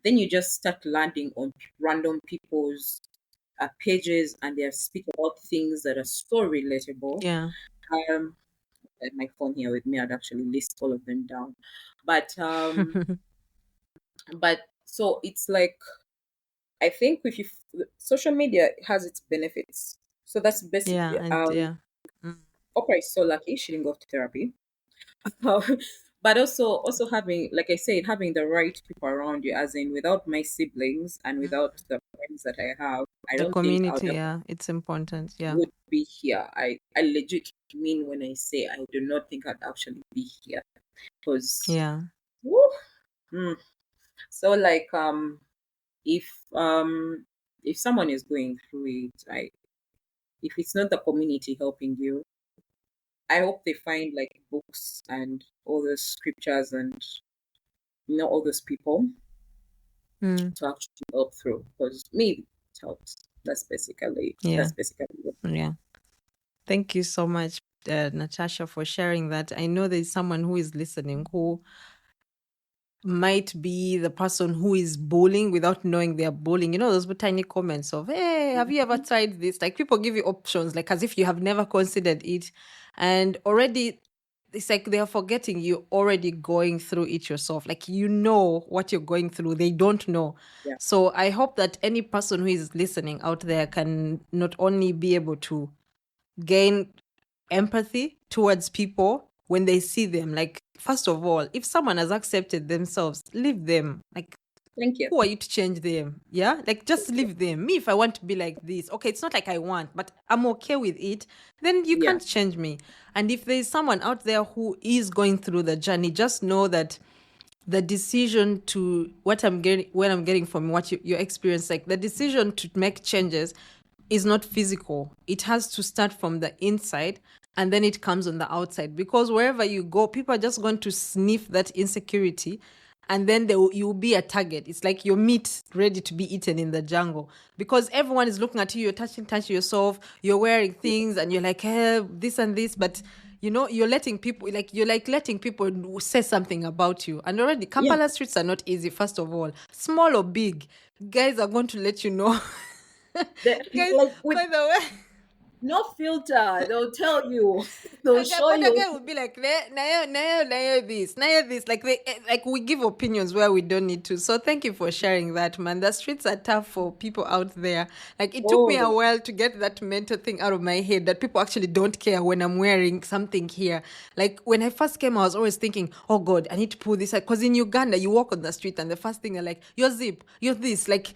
Then you just start landing on random people's pages, and they speak about things that are so relatable. Yeah. um I had my phone here with me, I'd actually list all of them down. But um but so it's like, I think if you social media has its benefits. So that's Yeah. basically And yeah. Mm. Oprah is so lucky she didn't go to therapy. But also having, like I said, having the right people around you, as in without my siblings and without the friends that I have, I The don't think I would community, have yeah, it's important. Yeah. would be here. I legit mean when I say I do not think I'd actually be here. Because Yeah. so like if um if someone is going through it, if it's not the community helping you, I hope they find like books and all the scriptures and all those people Mm. to actually help through. Because me, it helps. Yeah. That's basically it. Yeah. Thank you so much, Natasha, for sharing that. I know there's someone who is listening who might be the person who is bullying without knowing they're bullying. You know, those tiny comments of, hey, have you ever tried this? Like people give you options, like as if you have never considered it. And already, it's like they're forgetting you're already going through it yourself. Like you know what you're going through, they don't know. Yeah. So I hope that any person who is listening out there can not only be able to gain empathy towards people when they see them. Like, first of all, if someone has accepted themselves, leave them. Like, Thank you. who are you to change them? Yeah, like just leave them. Me, if I want to be like this, okay, it's not like I want, but I'm okay with it, then you Yeah. can't change me. And if there's someone out there who is going through the journey, just know that the decision to what I'm getting, when I'm getting from what you experience, like the decision to make changes is not physical. It has to start from the inside and then it comes on the outside, because wherever you go, people are just going to sniff that insecurity, and then you'll be a target. It's like your meat ready to be eaten in the jungle, because everyone is looking at you. You're touching yourself, you're wearing things, and you're like, hey, this and this, but you're letting people, like you're like letting people say something about you. And already Yeah. Kampala streets are not easy. First of all, small or big, guys are going to let you know. Guys, Like with by the way, no filter, they'll tell you. They'll okay, show but you. again, would be like, nayo this. Like like we give opinions where we don't need to. So thank you for sharing that, man. The streets are tough for people out there. Like it took me a Oh, while to get that mental thing out of my head that people actually don't care when I'm wearing something here. Like when I first came, I was always thinking, oh God, I need to pull this out. Because in Uganda, you walk on the street and the first thing they're like, you're zip, you're this, like,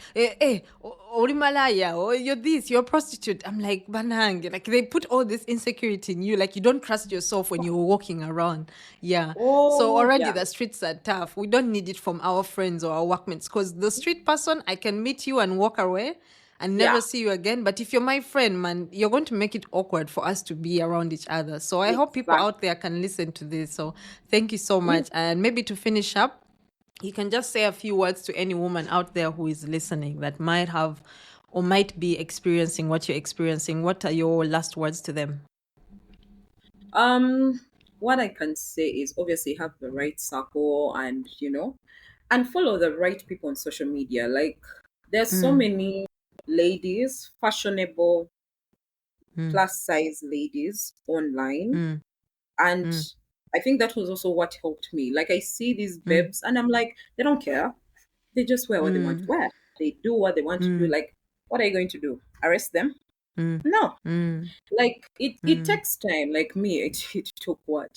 Orimalaya, or you're this, you're a prostitute. I'm like, Banang. Like they put all this insecurity in you. Like you don't trust yourself when you're walking around. Yeah. So oh, already yeah, the streets are tough. We don't need it from our friends or our workmates. Because the street person, I can meet you and walk away and yeah, never see you again. But if you're my friend, man, you're going to make it awkward for us to be around each other. So I hope people exactly. out there can listen to this. So thank you so Yeah. much. And maybe to finish up, you can just say a few words to any woman out there who is listening that might have or might be experiencing what you're experiencing. What are your last words to them? Um, what I can say is obviously have the right circle, and and follow the right people on social media. Like there's so Mm, many ladies, fashionable mm, plus size ladies online, mm, and mm, I think that was also what helped me. Like I see these mm, babes and I'm like, they don't care. They just wear what they want to mm, wear. They do what they want to do. mm, Like, what are you going to do? Arrest them? mm, No. mm, Like it mm, takes time. Like me, it took what?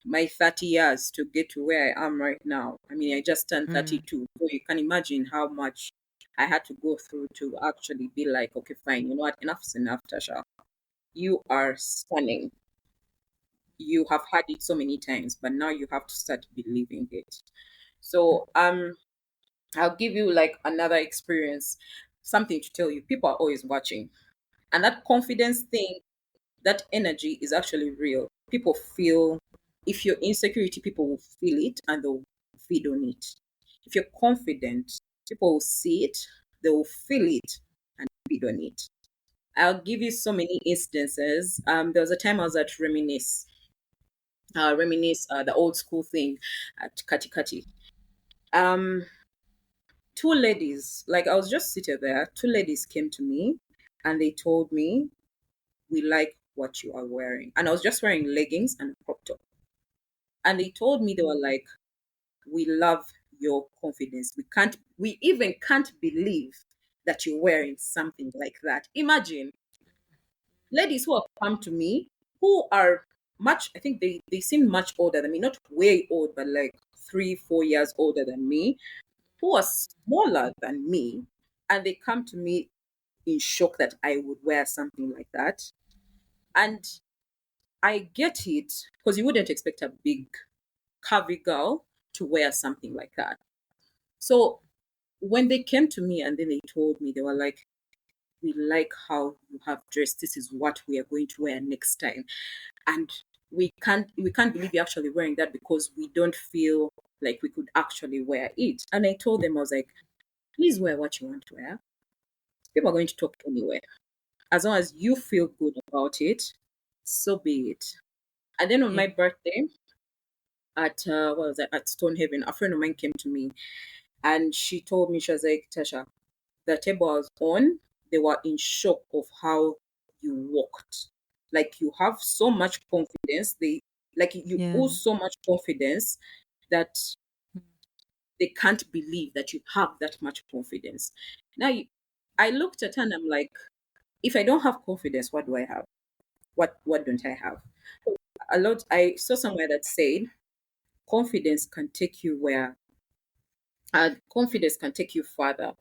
My 30 years to get to where I am right now. I mean, I just turned mm. 32. So you can imagine how much I had to go through to actually be like, okay, fine, you know what? Enough's enough, Tasha. You are stunning. You have had it so many times, but now you have to start believing it. So I'll give you like another experience, something to tell you. People are always watching. And that confidence thing, that energy is actually real. People feel, if you're insecurity, people will feel it and they'll feed on it. If you're confident, people will see it, they will feel it, and feed on it. I'll give you so many instances. There was a time I was at the old school thing at Kati Kati. Um, Two ladies, like I was just sitting there, two ladies came to me and they told me, we like what you are wearing. And I was just wearing leggings and a crop top. And they told me, they were like, we love your confidence. We even can't believe that you're wearing something like that. Imagine ladies who have come to me who are much, I think they seem much older than me, not way old, but like 3, 4 years older than me, who are smaller than me, and they come to me in shock that I would wear something like that. And I get it because you wouldn't expect a big, curvy girl to wear something like that. So when they came to me and then they told me, they were like, we like how you have dressed. This is what we are going to wear next time. And we can't believe you're actually wearing that because we don't feel like we could actually wear it. And I told them, I was like, please wear what you want to wear. People are going to talk anywhere. As long as you feel good about it, so be it. And then on Yeah. my birthday at what was that, at Stonehaven, a friend of mine came to me and she told me, she was like, Tasha, the table I was on, they were in shock of how you walked. Like you have so much confidence. You Yeah. owe so much confidence that they can't believe that you have that much confidence. Now, I looked at her and I'm like, if I don't have confidence, what do I have? What don't I have? A lot. I saw somewhere that said confidence can take you where, confidence can take you further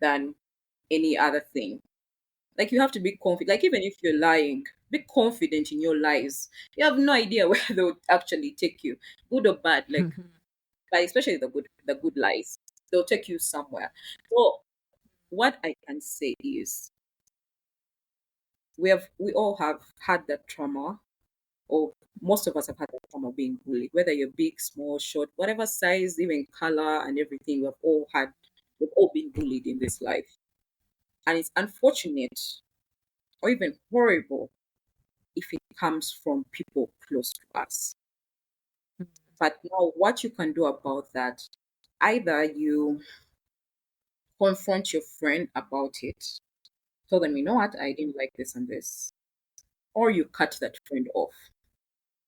than any other thing. Like you have to be confident. Like even if you're lying, be confident in your lies. You have no idea where they'll actually take you, good or bad. But especially the good lies, they'll take you somewhere. So what I can say is, we all have had that trauma, or most of us have had that trauma of being bullied. Whether you're big, small, short, whatever size, even color and everything, we've all been bullied in this life, and it's unfortunate or even horrible if it comes from people close to us. But now, what you can do about that, either you confront your friend about it, tell them, you know what, I didn't like this and this, or you cut that friend off.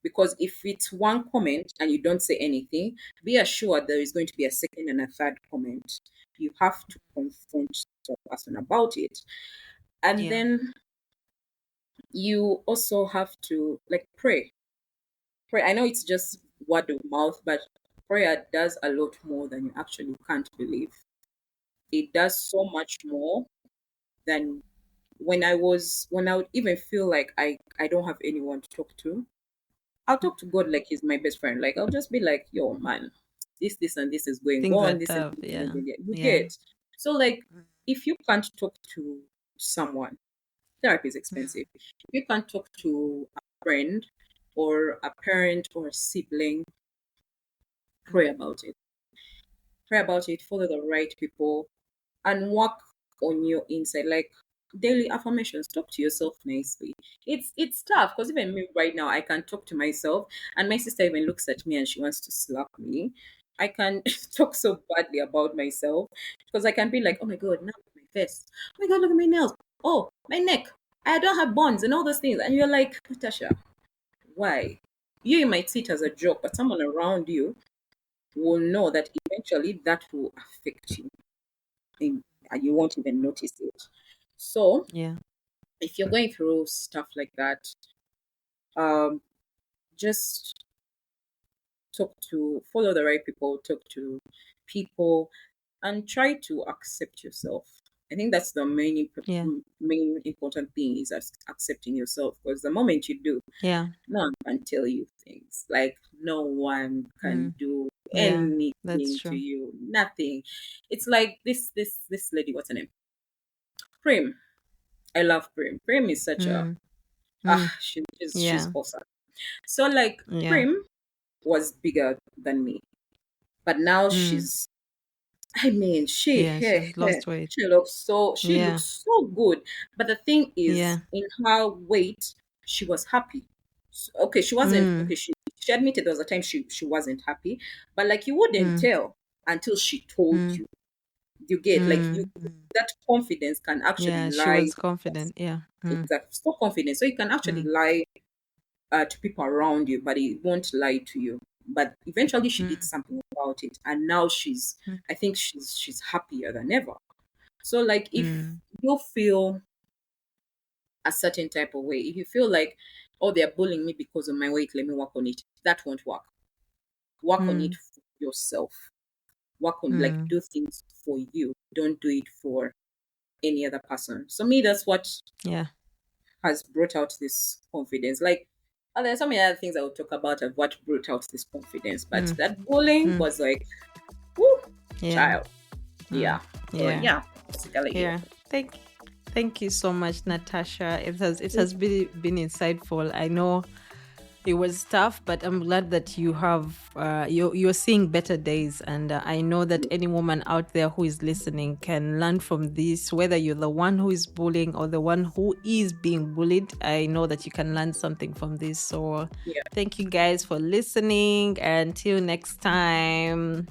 Because if it's one comment and you don't say anything, be assured there is going to be a second and a third comment. You have to confront the person about it. And Yeah. then you also have to like pray. Pray. I know it's just word of mouth, but prayer does a lot more than you actually can't believe. It does so much more than when I would even feel like I don't have anyone to talk to. I'll talk to God like he's my best friend. Like I'll just be like, yo man, this and this is going Things are on, this and tough. this is Yeah. going on. You Yeah. get. So like if you can't talk to someone, therapy is expensive. If you can't talk to a friend or a parent or a sibling, pray about it. Pray about it, follow the right people, and work on your inside. Like daily affirmations, talk to yourself nicely. It's tough because even me right now, I can talk to myself, and my sister even looks at me and she wants to slap me. I can talk so badly about myself because I can be like, oh my god, now look at my face. Oh my god, look at my nails. Oh, my neck. I don't have bonds and all those things. And you're like, Natasha, why? You might see it as a joke, but someone around you will know that eventually that will affect you and you won't even notice it. So Yeah. if you're going through stuff like that, um, just follow the right people, talk to people, and try to accept yourself. I think that's the Yeah. main important thing is accepting yourself. Because the moment you do, Yeah. no one can tell you things. Like no one can Mm. do Yeah. That's anything to true. you. Nothing. It's like this lady. What's her name? Prim. I love Prim. Prim is such a Mm. Mm. she's Yeah. awesome. So like Yeah. Prim was bigger than me. But now Mm. she's, I mean, Yeah, she's lost weight. she Yeah. looks so good. But the thing is, Yeah. in her weight, she was happy. Okay, she wasn't Mm. okay. She admitted there was a time she wasn't happy, but like you wouldn't Mm. tell until she told Mm. you. You get like you Mm. Mm. that confidence can actually Yeah, she lie. was confident. Yeah. Mm. Exactly, so confident, so you can actually Mm. lie to people around you, but it won't lie to you. But eventually, she did Mm. something about it, and now Mm. I think she's happier than ever. So, like, if Mm. you feel a certain type of way, if you feel like, oh, they're bullying me because of my weight, let me work on it. That won't work. Work on it Mm. for yourself. Work on, like, Mm. do things for you. Don't do it for any other person. So me, that's what Yeah. has brought out this confidence. Like, and there's so many other things I will talk about of what brought out this confidence. But Mm. that bullying Mm. was like, whoo, Yeah. child. Mm. Yeah. So Yeah. yeah, basically you. Yeah. Thank you so much, Natasha. It has been insightful. I know it was tough, but I'm glad that you have you're seeing better days, and I know that any woman out there who is listening can learn from this. Whether you're the one who is bullying or the one who is being bullied, I know that you can learn something from this. So, Yeah. thank you guys for listening. Until next time.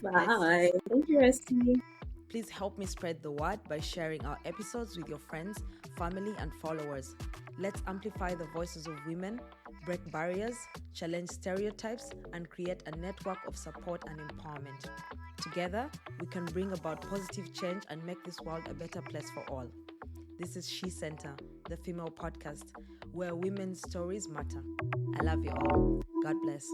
Bye. Thank you, Rusty. Please help me spread the word by sharing our episodes with your friends, family, and followers. Let's amplify the voices of women, break barriers, challenge stereotypes, and create a network of support and empowerment. Together, we can bring about positive change and make this world a better place for all. This is SheCentre, the female podcast, where women's stories matter. I love you all. God bless.